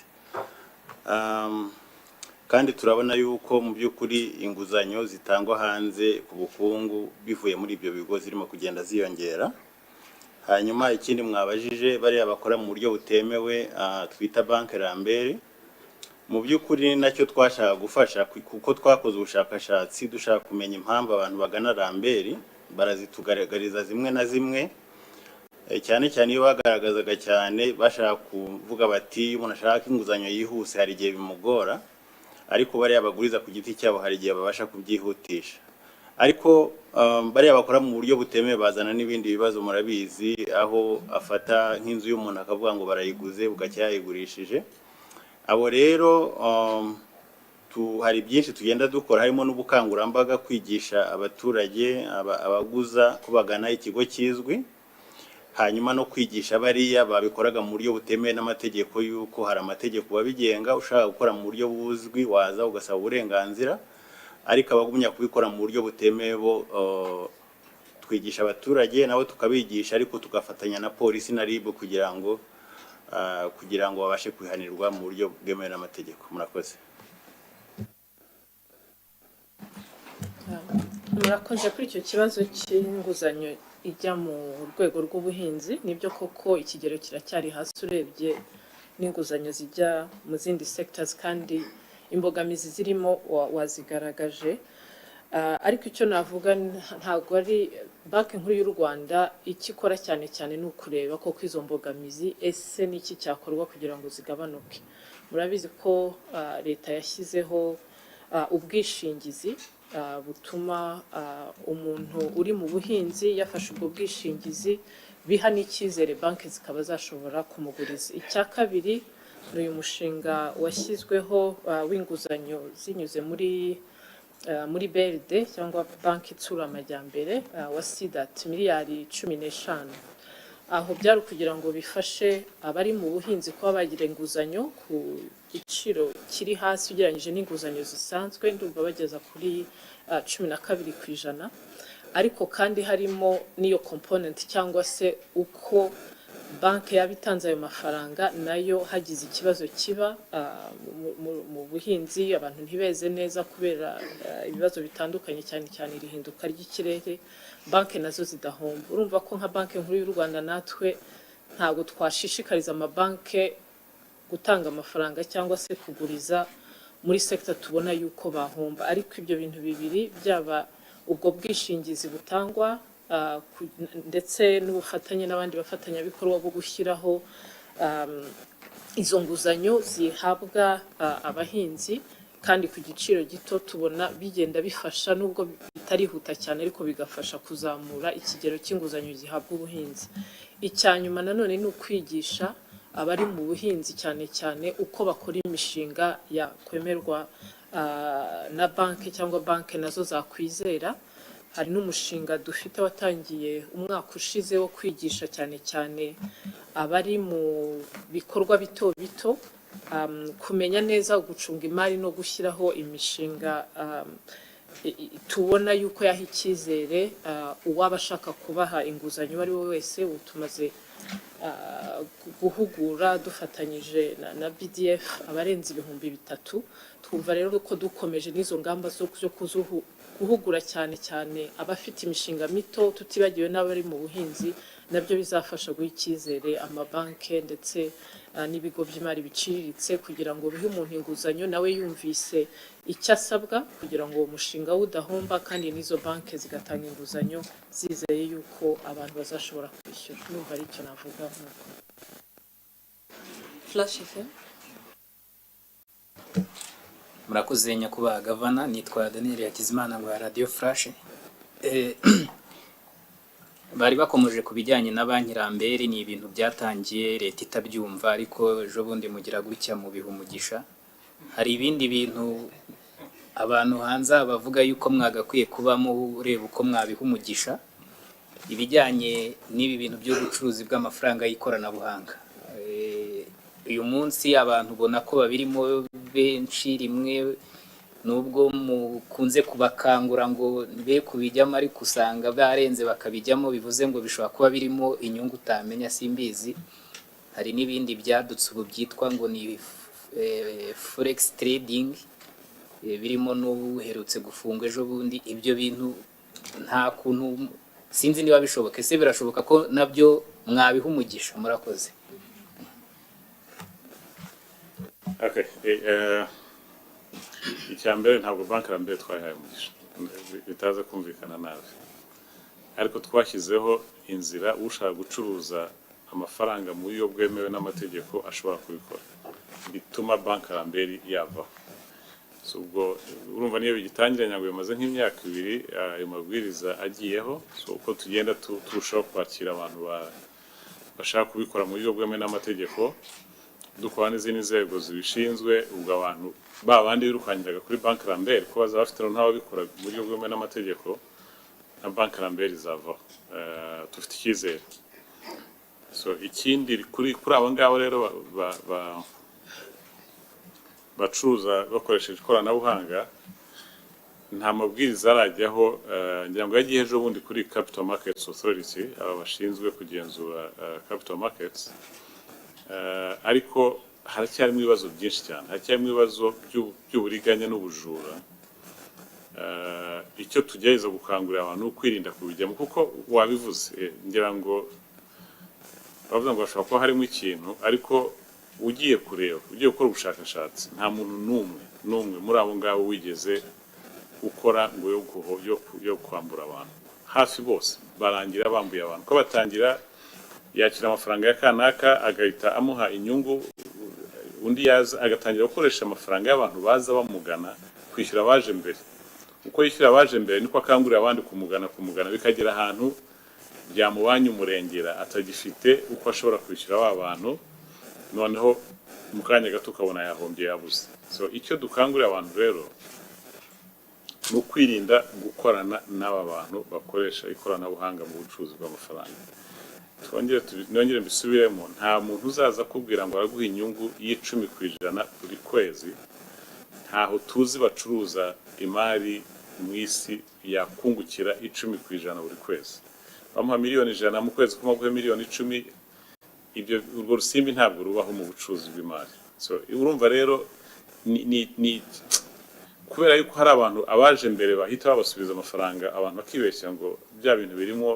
S7: Kandi turabona yuko mu by'ukuri inguzanyo zitangwa hanze ku bukungu bivuye muri ibyo bigo zirimo kugenda ziyongera. Hanyuma ikindi mwabajije bariya bakora mu buryo butemewe twita banke Lambert, mu by'ukuri nacyo twashaka gufasha kuko twakoze ubushakashatsi dushaka kumenya impamvu abantu bagana Lambert, barazitugaragariza zimwe na zimwe, cyane cyane iyo bagaragazaga cyane bashaka kuvuga bati umuntu ashaka inguzanyo yihuse hari igihe bimugora, ariko bariya baguriza ku giti cyabo hari igihe babasha kubyihutisha. Ariko bariya bakora mu buryo butemewe bazana n'ibindi bibazo murabizi, aho afata nk'inzu y'umuntu akavuga ngo barayiguze bugacya yayigurishije. Abo rero hari byinshi tugenda dukora, harimo n'ubukangurambaga kwigisha abaturage abaguza ko bagana ikigo kizwi, hanyuma no kwigisha bariya babikoraga mu buryo butemewe n'amategeko yuko hari amategeko babigenga, ushaka gukora mu buryo buzwi waza ugasaba uburenganzira, ariko abagumya kubikora mu buryo butemewe bo twigisha abaturage nabo tukabigisha, ariko tugafatanya na polisi na RIB kugira ngo babashe kwihanirwa mu buryo bwemewe n'amategeko. Murakoze.
S1: Murakoze kuri icyo kibazo cy'inguzanyo ijya mu rwego rw'ubuhinzi. Nibyo koko ikigero kiracyari hasi urebye n'inguzanyo zijya mu zindi sectors, kandi imbogamizi zirimo wazigaragaje. Ariko icyo navuga ntabwo ari Banki Nkuru y'u Rwanda ikikora cyane cyane ni ukureba koko izo mbogamizi ese n'iki cyakorwa kugira ngo zigabanuke. Murabizi ko leta yashyizeho ubwishingizi butuma umuntu uri mu buhinzi yafashe ubwo bwishingizi biha n'icyizere banki zikaba zashobora kumuguriza. Icya kabiri ni uyu mushinga washyizweho w'inguzanyo zinyuze muri BRD cyangwa banki itsura amajyambere wa SIDAT miliyari 15. Aho byari kugira ngo bifashe abari mu buhinzi kuba bagira inguzanyo ku giciro kiri hasi ugereranyije n'inguzanyo zisanzwe, ndumva bageza kuri 12%, ariko kandi harimo n'iyo component cyangwa se uko banki yabitanze ayo mafaranga nayo hagize ikibazo kiba mu buhinzi, abantu ntibeze neza kubera ibibazo bitandukanye, cyane cyane irihinduka ry'ikirere, banki nazo zidahomba. Urumva ko nka Banki Nkuru y'u Rwanda natwe ntabwo twashishikariza amabanki gutanga amafaranga cyangwa se kuguriza muri sector tubona yuko bahomba, ariko ibyo bintu bibiri byaba ubwo bwishingizi butangwa ndetse n'ubufatanye n'abandi bafatanyabikorwa bwo gushyiraho izo nguzanyo zihabwa abahinzi kandi ku giciro gito, tubona bigenda bifasha, nubwo bitarihuta cyane ariko bigafasha kuzamura ikigero cy'inguzanyo zihabwa ubuhinzi. Icyanyuma nanone ni ukwigisha abari mu buhinzi cyane cyane uko bakora imishinga yakwemerwa na banki cyangwa banki nazo zakwizera. Hari n'umushinga dufite watangiye umwaka ushize wo kwigisha cyane cyane abari mu bikorwa bito bito kumenya neza gucunga imari no gushyiraho imishinga tubona yuko yaha icyizere uwaba ashaka kubaha inguzanyo ari we wese. Ubu tumaze guhugura dufatanyije na BDF abarenze 3,000. Twumva rero ko dukomeje n'izo ngamba zo guhugura cyane cyane abafite imishinga mito, tutibagiwe n'abari mu buhinzi, nabyo bizafasha guha icyizere amabanki ndetse n'ibigo by'imari biciriritse kugira ngo bihe umuntu inguzanyo nawe yumvise icyo asabwa kugira ngo uwo mushinga we udahomba, kandi n'izo banki zigatanga inguzanyo zizeye yuko abantu bazashobora kwishyura. Numva ari icyo navuga. Flash FM.
S8: Murakoze nyakubahwa gavana, nitwa Daniel Hakizimana wa Radio Flash. Bari bakomeje ku bijyanye na banki Lambert, ni ibintu byatangiye leta itabyumva, ariko ejo bundi mugira gutya mu bihumugisha. Hari ibindi bintu abantu hanze bavuga yuko mwagakwiye kuba mureba uko mwabihumugisha, ibijyanye n'ibi bintu byo gucuruza bw'amafaranga y'ikoranabuhanga. uyu munsi abantu ubona ko babirimo benshi rimwe nubwo mukunze kubakangura ngo be kubijyamo ariko usanga barenze bakabijyamo bivuze ngo bishobora kuba birimo inyungu utamenya simbizi hari n'ibindi byadutse ubu byitwa ngo ni forex trading birimo n'uherutse gufungwa ejo bundi ibyo bintu nta kuntu sinzi niba bishoboka ese birashoboka ko nabyo mwabiha umugisha murakoze.
S2: Okay. Icya mbere ntabwo banki ya mbere twayihaye umugisha bitaza kumvikana nabi ariko twashyizeho inzira ushaka gucuruza amafaranga mu buryo bwemewe n'amategeko ashobora kubikora bituma banki ya mbere yavaho. So ubwo urumva niyo bigitangira ntabwo bimaze nk'imyaka 2 ayo mabwiriza agiyeho so uko tugenda turushaho kwakira abantu bashaka kubikora mu buryo bwemewe n'amategeko dukora n'izindi nzego zibishinzwe ubwo abantu babandi birukanyiraga kuri banki ya mbere ko baza bafite n'ababikora mu buryo bwemewe n'amategeko na banki ya mbere izavaho dufite icyizere. So ikindi kuri abo ngabo rero bacuruza bakoresheje ikoranabuhanga nta mabwiriza arajyaho ngira ngo yagiye ejo bundi kuri Capital Markets Authority aba bashinzwe kugenzura capital markets ariko haracyarimo ibibazo byinshi cyane haracyarimo ibibazo by'uburiganya n'ubujura icyo tugerageza gukangurira abantu kwirinda kubijyamo kuko wabivuze ngira ngo bavuga ngo bashobora kuba harimo ikintu ariko ugiye kureba ugiye gukora ubushakashatsi nta muntu n'umwe muri abo ngabo wigeze ukora ngo yo kwambura abantu hafi bose barangira bambuye abantu ko batangira yakira amafaranga ya kanaka agahita amuha inyungu undi yaza agatangira gukoresha amafaranga y'abantu baza bamugana kwishyura abaje mbere uko yishyura abaje mbere niko akangurira abandi kumugana bikagera ahantu byamubanye umurengera atagifite uko ashobora kwishyura aba bantu noneho mu kanya gato ukabona yahombye yabuze. So icyo dukangurira abantu rero ni ukwirinda gukorana n'aba bantu bakoresha ikoranabuhanga mu bucuruzi bw'amafaranga. Nongere mbisubiremo nta muntu uzaza kubwira ngo araguha inyungu y'10% buri kwezi ntaho tuzi bacuruza imari mu isi yakungukira 10% buri kwezi bamuha miliyoni 100 mu kwezi kumuha miliyoni 10 ibyo urwo rusimbi ntabwo rubaho mu bucuruzi bw'imari. So urumva rero ni kubera yuko hari abantu abaje mbere bahita babasubiza amafaranga abantu bakibeshya ngo bya bintu birimo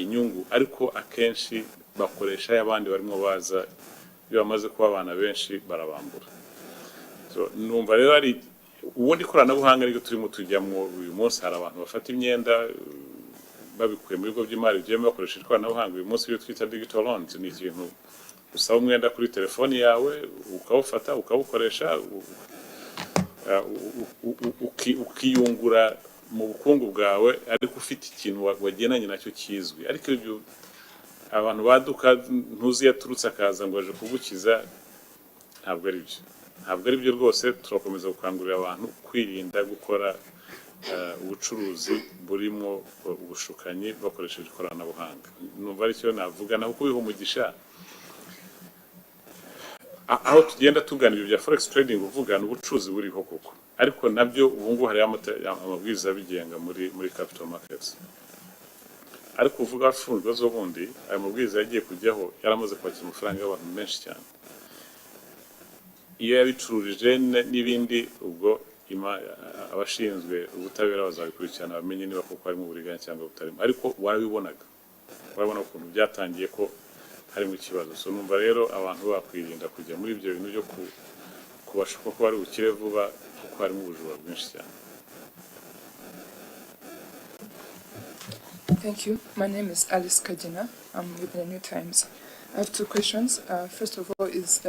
S2: inyungu ariko akenshi bakoresha y'abandi barimo baza iyo bamaze kuba abana benshi barabambura. So numva rero ari ubundi koranabuhanga ariko turimo tujyamo uyu munsi hari abantu bafata imyenda babikuye muri bigo by'imari bigiye bakoresha ikoranabuhanga uyu munsi iyo twita digital loans ni ikintu usaba umwenda kuri telefoni yawe ukawufata ukawukoresha ukiyungura mu bukungu bwawe ariko ufite ikintu wagenanye nacyo kizwi ariko ibyo abantu baduka ntuzi yaturutse akaza ngo aje kugukiza ntabwo ari byo rwose turakomeza gukangurira abantu kwirinda gukora ubucuruzi burimo ubushukanyi bakoresheje ikoranabuhanga. Numva ari cyo navuga naho kubiha umugisha aho tugenda tugana ibyo bya forex trading uvuga n'ubucuruzi buriho koko ariko nabyo ubungu hari amabwiriza bigenga muri capital markets ariko uvuga afunzwe zo bundi ayo mabwiriza yagiye kujyaho yaramaze kwakira amafaranga y'abantu menshi cyane iyo yabicururije n'ibindi ubwo abashinzwe ubutabera bazabikurikirana bamenye niba koko harimo uburiganya cyangwa butarimo ariko warabibona ukuntu byatangiye ko harimo ikibazo. So numva rero abantu bakwirinda kujya muri ibyo bintu byo kubashuka ko bari bukire vuba kuko harimo ubujura bwinshi cyane.
S9: Thank you. My name is Alice Kajina. I'm with the New Times. I have 2 questions. First of all is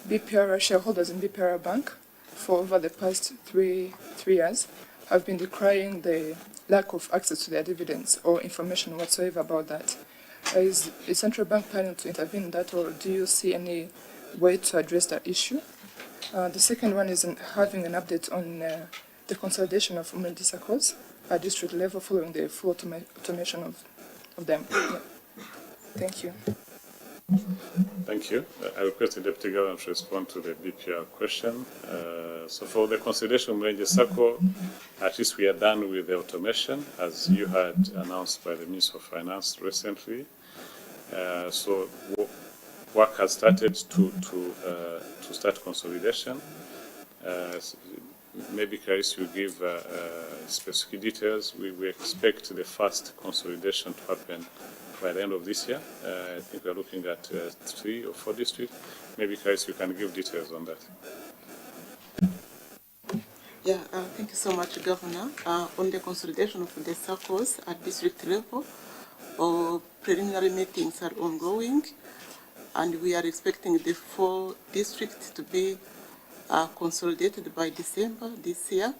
S9: BPR shareholders in BPR Bank for over the past three years have been decrying the lack of access to their dividends or information whatsoever about that. Is the central bank planning to intervene in that, or do you see any way to address that issue? The second one is having an update on the consolidation of multi-circles at district level following the full automation of them. Yeah. Thank you.
S2: Thank you. I request the Deputy Governor to respond to the BPR question. So for the consolidation Mwenje Sacco, at least we are done with the automation, as you had announced by the Minister of Finance recently. So work has started to start consolidation. Maybe Chris will give specific details. We expect the first consolidation to happen by the end of this year. I think we are looking at 3 or 4 districts. Maybe Chris, you can give details on that.
S10: Yeah, thank you so much, Governor. On the consolidation of the circles at district level, preliminary meetings are ongoing, and we are expecting the 4 districts to be consolidated by December this year,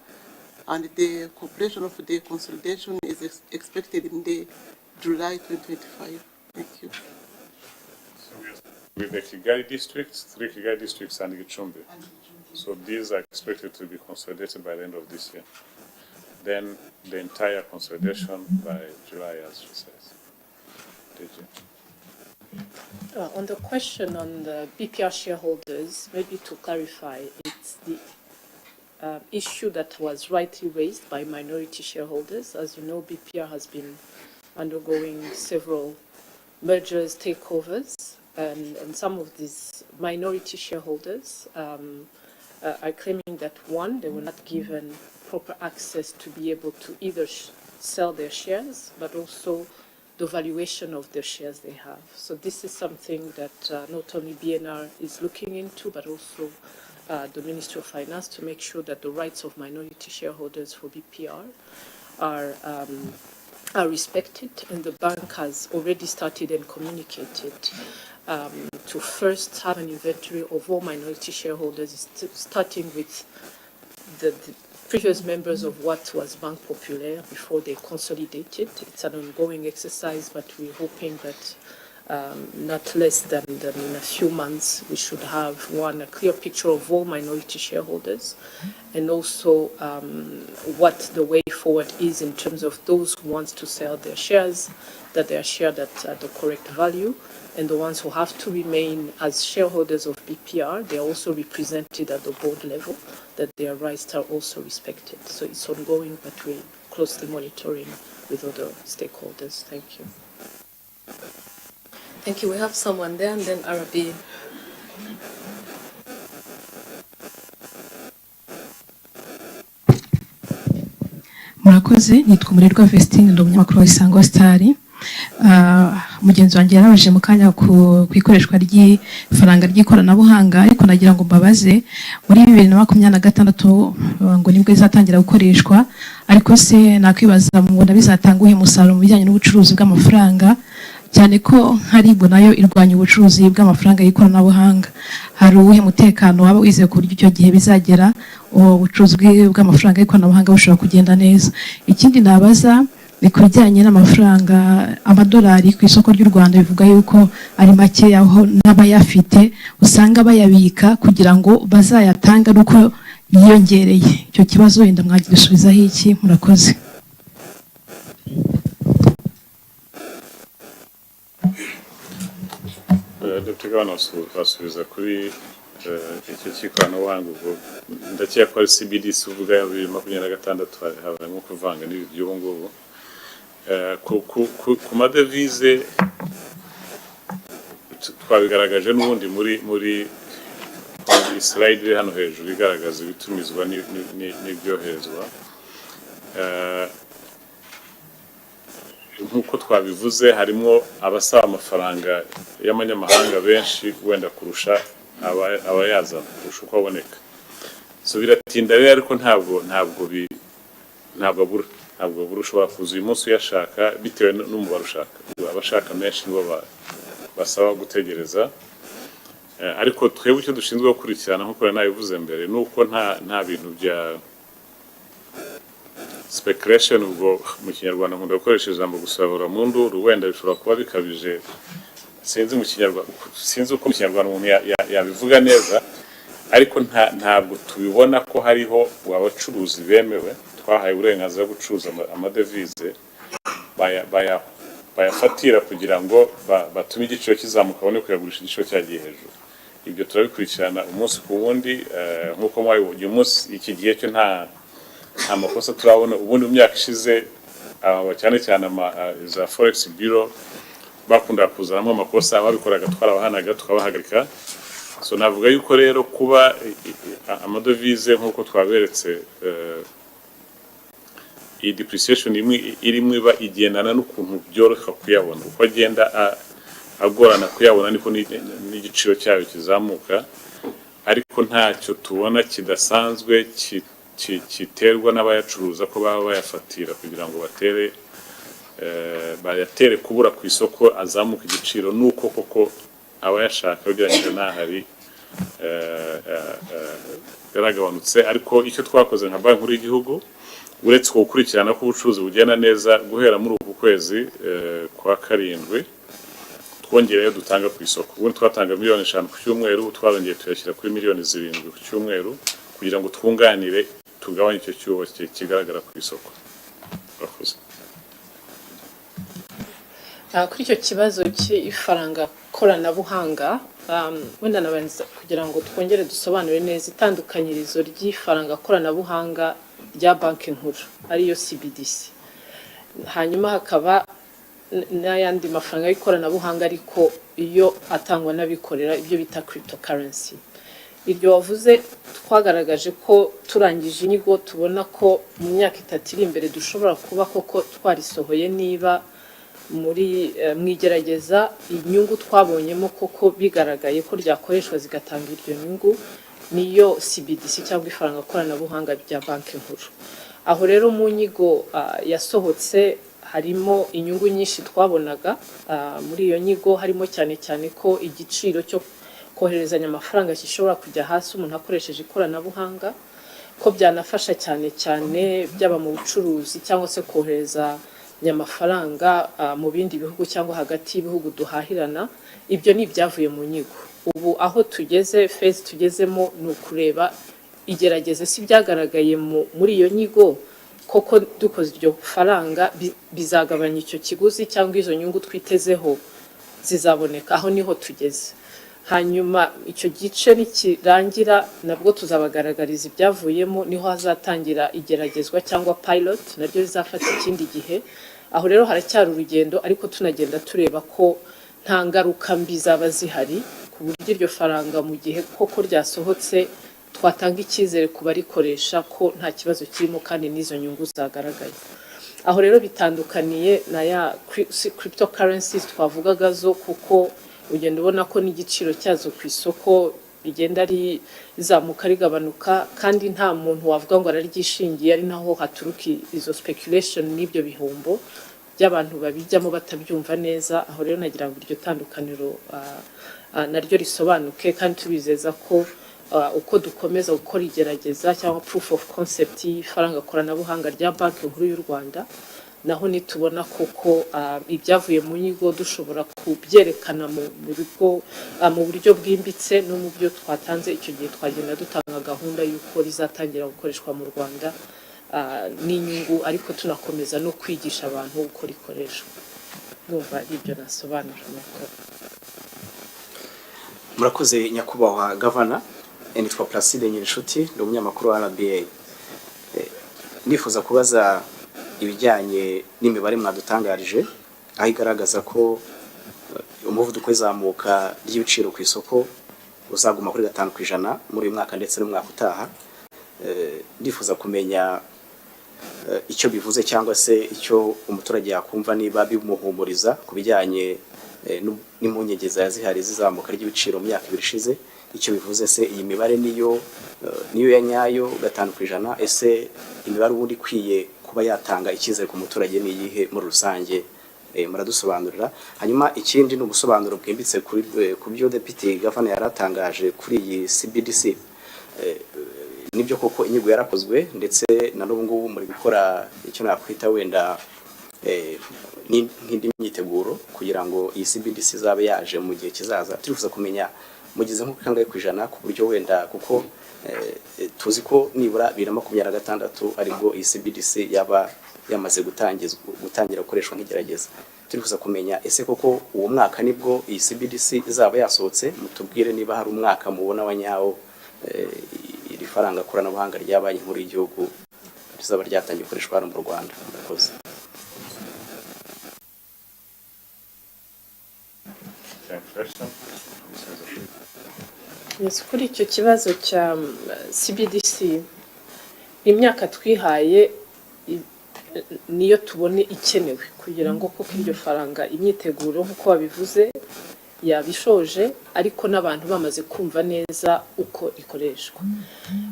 S10: and the completion of the consolidation is expected in the July 2025. Thank you.
S2: So with the Kigali districts, 3 Kigali districts and Gichumbi. So these are expected to be consolidated by the end of this year. Then the entire consolidation by July, as she says. Did you?
S1: On the question on the BPR shareholders, maybe to clarify, it's the issue that was rightly raised by minority shareholders. As you know, BPR has been undergoing several mergers, takeovers, and some of these minority shareholders are claiming that, one, they were not given proper access to be able to either sell their shares, but also the valuation of the shares they have. So this is something that not only BNR is looking into, but also the Ministry of Finance, to make sure that the rights of minority shareholders for BPR are respected. And the bank has already started and communicated to first have an inventory of all minority shareholders, starting with the previous members of what was Banque Populaire before they consolidated. It's an ongoing exercise, but we're hoping that not less than in a few months, we should have, one, a clear picture of all minority shareholders, and also what the way forward is in terms of those who want to sell their shares, that they are shared at the correct value, and the ones who have to remain as shareholders of BPR, they are also represented at the board level, that their rights are also respected. So it's ongoing, but we're closely monitoring with other stakeholders. Thank you. Thank you. We have someone there, and then Arabi.
S11: Murakoze, nitwa Umurerwa Vestine, ndi umunyamakuru wa Isango Star. Mugenzi wanjye yarabaje mu kanya ku ikoreshwa ry'ifaranga ry'ikoranabuhanga, ariko nagira ngo mbabaze muri 2026 ngo nibwo izatangira gukoreshwa, ariko se nakwibaza mubona bizatanga uhe musaruro mu bijyanye n'ubucuruzi bw'amafaranga, cyane ko haribo nayo irwanya ubucuruzi bw'amafaranga y'ikoranabuhanga. Hari uwuhe mutekano waba wizeye ku buryo icyo gihe bizagera ubucuruzi bw'amafaranga y'ikoranabuhanga bushobora kugenda neza? Ikindi nabaza ni ku bijyanye n'amafaranga, amadolari ku isoko ry'u Rwanda bivuga yuko ari make, aho n'abayafite usanga bayabika kugira ngo bazayatanga nuko yiyongereye. Icyo kibazo wenda mwagisubizaho iki? Murakoze.
S2: Deputy Governor basubiza kuri icyo cy'ikoranabuhanga. Ubwo ndakeka ko ari CBDC uvuga ya 2026 habayemo kuvanga n'ibi by'ubu ngubu. Ku madevize twabigaragaje n'ubundi muri slide iri hano hejuru igaragaza ibitumizwa n'ibyoherezwa. Nk'uko twabivuze, harimo abasaba amafaranga y'amanyamahanga benshi wenda kurusha abayazana, kurusha uko aboneka. So biratinda rero, ariko ntabwo abura. Ushobora kuza uyu munsi uyashaka bitewe n'umubare ushaka. Abashaka menshi nibo basaba gutegereza, ariko twebwe icyo dushinzwe gukurikirana, nk'uko nabivuze mbere, nuko nta bintu bya speculation, ubwo mu Kinyarwanda nkunda gukoresha ijambo gusahura mu nduru, wenda bishobora kuba bikabije, sinzi uko mu Kinyarwanda umuntu yabivuga neza, ariko ntabwo tubibona ko hariho abacuruzi bemewe twahaye uburenganzira bwo gucuruza amadevize bayafatira kugira ngo batume igiciro kizamuka babone kuyagurisha igiciro cyagiye hejuru. Ibyo turabikurikirana umunsi ku wundi, nk'uko mwabibonye umunsi iki gihe cyo nta makosa turabona. Ubundi mu myaka ishize cyane cyane za forex bureau bakunda kuzanamo amakosa, ababikoraga twarabahanaga tukabahagarika. So navuga yuko rero kuba amadovize nk'uko twaberetse iyi depreciation irimo iba igendana n'ukuntu byoroshye kuyabona. Uko agenda agorana kuyabona niko n'igiciro cyayo kizamuka, ariko ntacyo tubona kidasanzwe kiterwa n'abayacuruza ko baba bayafatira kugira ngo bayatere kubura ku isoko azamuka igiciro, nuko koko abayashaka ugereranyije n'ahari yaragabanutse. Ariko icyo twakoze nka Banki Nkuru y'Igihugu, uretse gukurikirana ko ubucuruzi bugenda neza, guhera muri uku kwezi kwa karindwi twongereyo dutanga ku isoko. Ubundi twatanga miliyoni 5 ku cyumweru, twarongeye tuyashyira kuri miliyoni 7 ku cyumweru kugira ngo twunganire tugabanye icyo cyuho kigaragara ku isoko. Bakoze
S1: kuri icyo kibazo cy'ifaranga koranabuhanga, wenda nabanza kugira ngo twongere dusobanure neza itandukanyirizo ry'ifaranga koranabuhanga rya Banki Nkuru ariyo CBDC, hanyuma hakaba n'ayandi mafaranga y'ikoranabuhanga ariko iyo atangwa n'abikorera, ibyo bita cryptocurrency. Iryo wavuze twagaragaje ko turangije inyigo tubona ko mu myaka 3 iri imbere dushobora kuba koko twarisohoye, niba muri mwigerageza inyungu twabonyemo koko bigaragaye ko ryakoreshwa zigatanga iryo nyungu, niyo CBDC cyangwa ifaranga koranabuhanga rya Banki Nkuru. Aho rero mu nyigo yasohotse harimo inyungu nyinshi twabonaga. Muri iyo nyigo harimo cyane cyane ko igiciro cyo koherezanya amafaranga gishobora kujya hasi umuntu akoresheje ikoranabuhanga, ko byanafasha cyane cyane byaba mu bucuruzi cyangwa se kohereza amafaranga mu bindi bihugu cyangwa hagati y'ibihugu duhahirana. Ibyo ni ibyavuye mu nyigo. Ubu aho tugeze, phase tugezemo ni ukureba igerageze si byagaragaye muri iyo nyigo koko dukoze iryo faranga bizagabanya icyo kiguzi cyangwa izo nyungu twitezeho zizaboneka. Aho niho tugeze. Hanyuma icyo gice nikirangira nabwo tuzabagaragariza ibyavuyemo, niho hazatangira igeragezwa cyangwa pilot, naryo rizafata ikindi gihe. Aho rero haracyari urugendo, ariko tunagenda tureba ko nta ngaruka mbi zaba zihari, ku buryo iryo faranga mu gihe koko ryasohotse twatanga icyizere ku barikoresha ko nta kibazo kirimo kandi n'izo nyungu zagaragaye. Aho rero bitandukaniye na ya cryptocurrencies twavugaga zo, kuko ugenda ubona ko n'igiciro cyazo ku isoko rigenda rizamuka rigabanuka, kandi nta muntu wavuga ngo araryishingiye, ari naho haturuka izo speculation n'ibyo bihombo by'abantu babijyamo batabyumva neza. Aho rero nagira ngo iryo tandukaniro naryo risobanuke, kandi tubizeza ko uko dukomeza gukora igerageza cyangwa proof of concept y'ifaranga koranabuhanga rya Banki Nkuru y'u Rwanda, naho nitubona koko ibyavuye mu nyigo dushobora kubyerekana mu buryo bwimbitse no mu byo twatanze, icyo gihe twagenda dutanga gahunda y'uko rizatangira gukoreshwa mu Rwanda n'inyungu, ariko tunakomeza no kwigisha abantu uko rikoreshwa. Numva ibyo nasobanura.
S3: Murakoze nyakubahwa Gavana. Nitwa Placide Nyirinshuti, ndi umunyamakuru wa RBA. Nifuza kubaza ibijyanye n'imibare mwadutangarije, aho igaragaza ko umuvuduko w'izamuka ry'ibiciro ku isoko uzaguma kuri 5% muri uyu mwaka ndetse n'umwaka utaha. Ndifuza kumenya icyo bivuze cyangwa se icyo umuturage yakumva niba bimuhumuriza ku bijyanye n'impungenge zihari zizamuka ry'ibiciro mu myaka 2 ishize. Icyo bivuze se iyi mibare niyo ya nyayo 5%, ese imibare ubundi ikwiye kuba yatanga icyizere ku muturage ni iyihe muri rusange? Muradusobanurira. Hanyuma ikindi ni ubusobanuro bwimbitse ku byo Deputy Governor yaratangaje kuri iyi CBDC. Nibyo koko inyigo yarakozwe, ndetse na n'ubu ngubu muri gukora icyo nakwita wenda n'indi myiteguro kugira ngo iyi CBDC zabe yaje mu gihe kizaza. Turifuza kumenya mugize nko kangahe ku ijana, ku buryo wenda kuko tuzi ko nibura 2026 aribwo iyi CBDC yaba yamaze gutangira gukoreshwa nk'igerageza. turifuza kumenya ese koko uwo mwaka nibwo iyi CBDC izaba yasohotse, mutubwire niba hari umwaka mubona wa nyawo iri faranga koranabuhanga rya banki nkuru y'igihugu rizaba ryatangiye gukoreshwa hano mu Rwanda. Murakoze.
S1: Yes, kuri icyo kibazo cya CBDC imyaka twihaye niyo tubone ikenewe kugira ngo koko iryo faranga imyiteguro nk'uko babivuze yabishoje, ariko n'abantu bamaze kumva neza uko ikoreshwa.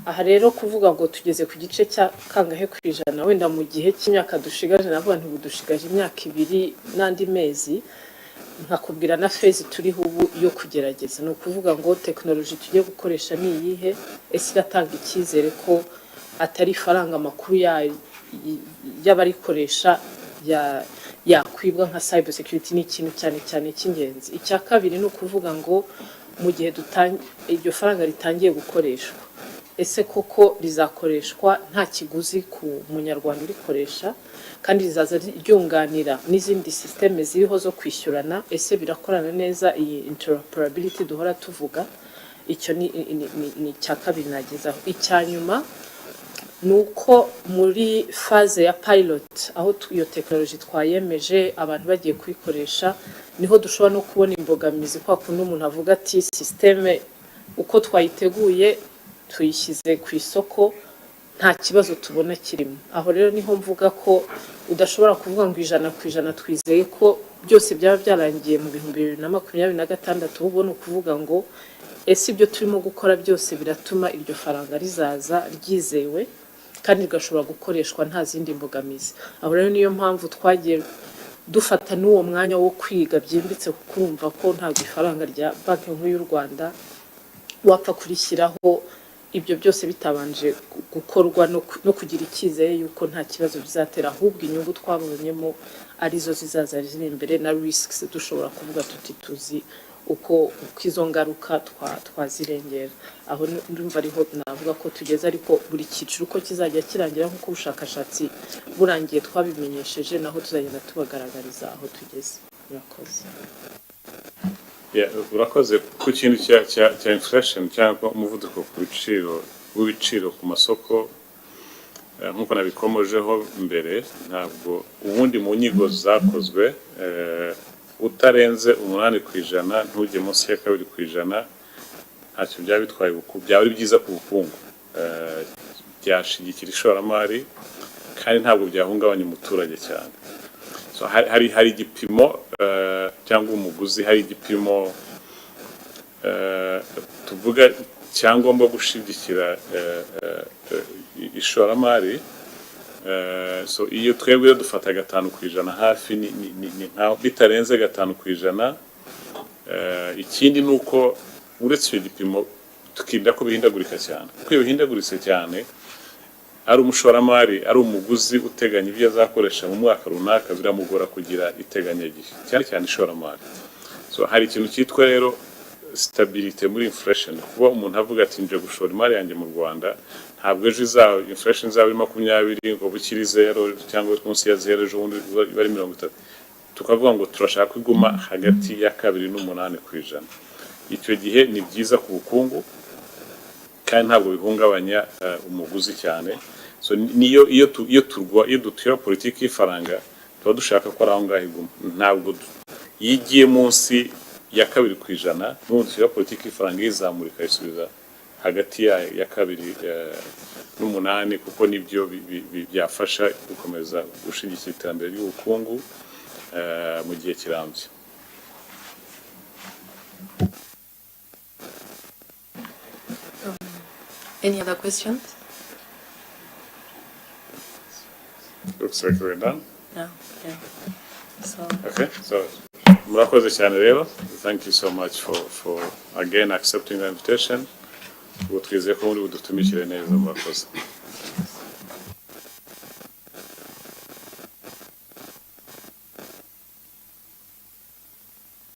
S1: Aha rero kuvuga ngo tugeze ku gice cya kangahe ku ijana, wenda mu gihe cy'imyaka dushigaje navuga nti dushigaje imyaka 2 n'andi mezi, nkakubwira na phase turiho ubu yo kugerageza. Ni ukuvuga ngo tekinoloji tugiye gukoresha ni iyihe, ese iratanga icyizere ko atari ifaranga makuru y'abarikoresha yakwibwa nka cyber security. Ni ikintu cyane cyane cy'ingenzi. Icya kabiri ni ukuvuga ngo mu gihe iryo faranga ritangiye gukoreshwa, ese koko rizakoreshwa nta kiguzi ku munyarwanda urikoresha, kandi rizaza ryunganira n'izindi systeme ziriho zo kwishyurana, ese birakorana neza, iyi interoperability duhora tuvuga. Icyo ni icya kabiri nagezaho. Icya nyuma nuko muri phase ya pilot aho iyo technology twayemeje abantu bagiye kuyikoresha, niho dushobora no kubona imbogamizi kwa kundi umuntu avuga ati systeme uko twayiteguye tuyishyize ku isoko nta kibazo tubona kirimo. Aho rero niho mvuga ko udashobora kuvuga ngo 100% twizeye ko byose byaba byarangiye mu 2026. ubona ukuvuga ngo ese ibyo turimo gukora byose biratuma iryo faranga rizaza ryizewe kandi rigashobora gukoreshwa nta zindi mbogamizi. Aho rero niyo mpamvu twagiye dufata n'uwo mwanya wo kwiga byimbitse, kukumva ko ntabwo ifaranga rya banki nkuru y'u Rwanda wapfa kurishyiraho ibyo byose bitabanje gukorwa no kugira icyizere yuko nta kibazo bizatera, ahubwo inyungu twabonyemo arizo zizaza ziri imbere na risks dushobora kuvuga tuti tuzi uko izo ngaruka twazirengera. Aho ndumva ariho navuga ko tugeze, ariko buri cyiciro uko kizajya kirangira nk'uko ubushakashatsi burangiye twabimenyesheje, naho tuzagenda tubagaragariza aho tugeze. Murakoze.
S2: Urakoze. Ku kintu cya inflation cyangwa umuvuduko w'ibiciro ku masoko, nk'uko nabikomojeho mbere, ntabwo ubundi mu nyigo zakozwe utarenze 8% ntujye munsi ya 2%, ntacyo byaba bitwaye byaba ari byiza ku bukungu, byashigikira ishoramari kandi ntabwo byahungabanya umuturage cyane. So hari igipimo cyangwa umuguzi, hari igipimo tuvuga cyangombwa gushigikira ishoramari. So iyo twebwe dufata 5% hafi ni nkaho bitarenze 5%. Ikindi nuko uretse icyo gipimo tukirinda ko bihindagurika cyane, kuko iyo bihindaguritse cyane ari umushoramari ari umuguzi uteganya ibyo azakoresha mu mwaka runaka, biramugora kugira iteganyagihe, cyane cyane ishoramari. So hari ikintu cyitwa rero stability muri inflation, kuba umuntu avuga ati nje gushora imari yanjye mu Rwanda, ntabwo ejo inflation izaba ari 20 ngo bukiri 0 cyangwa munsi ya 0 ejo bundi bari 30. Tukavuga ngo turashaka kwiguma hagati ya 2 n'8%. Icyo gihe ni byiza ku bukungu kandi ntabwo bihungabanya umuguzi cyane. So iyo dutira politiki y'ifaranga tuba dushaka ko ari aho ngaho iguma, ntabwo yigiye munsi ya 2%, n'ubundi ya politiki y'ifaranga yizamurika isubiza hagati ya 2 n'8, kuko nibyo byafasha gukomeza gushigikira iterambere ry'ubukungu mu gihe kirambye.
S1: Any other questions?
S2: Looks like we're done.
S1: No. Yeah. So.
S2: Okay. So murakoze cyane rero. Thank you so much for again accepting the invitation. Twizeye ko muri budutumikire neza. Murakoze.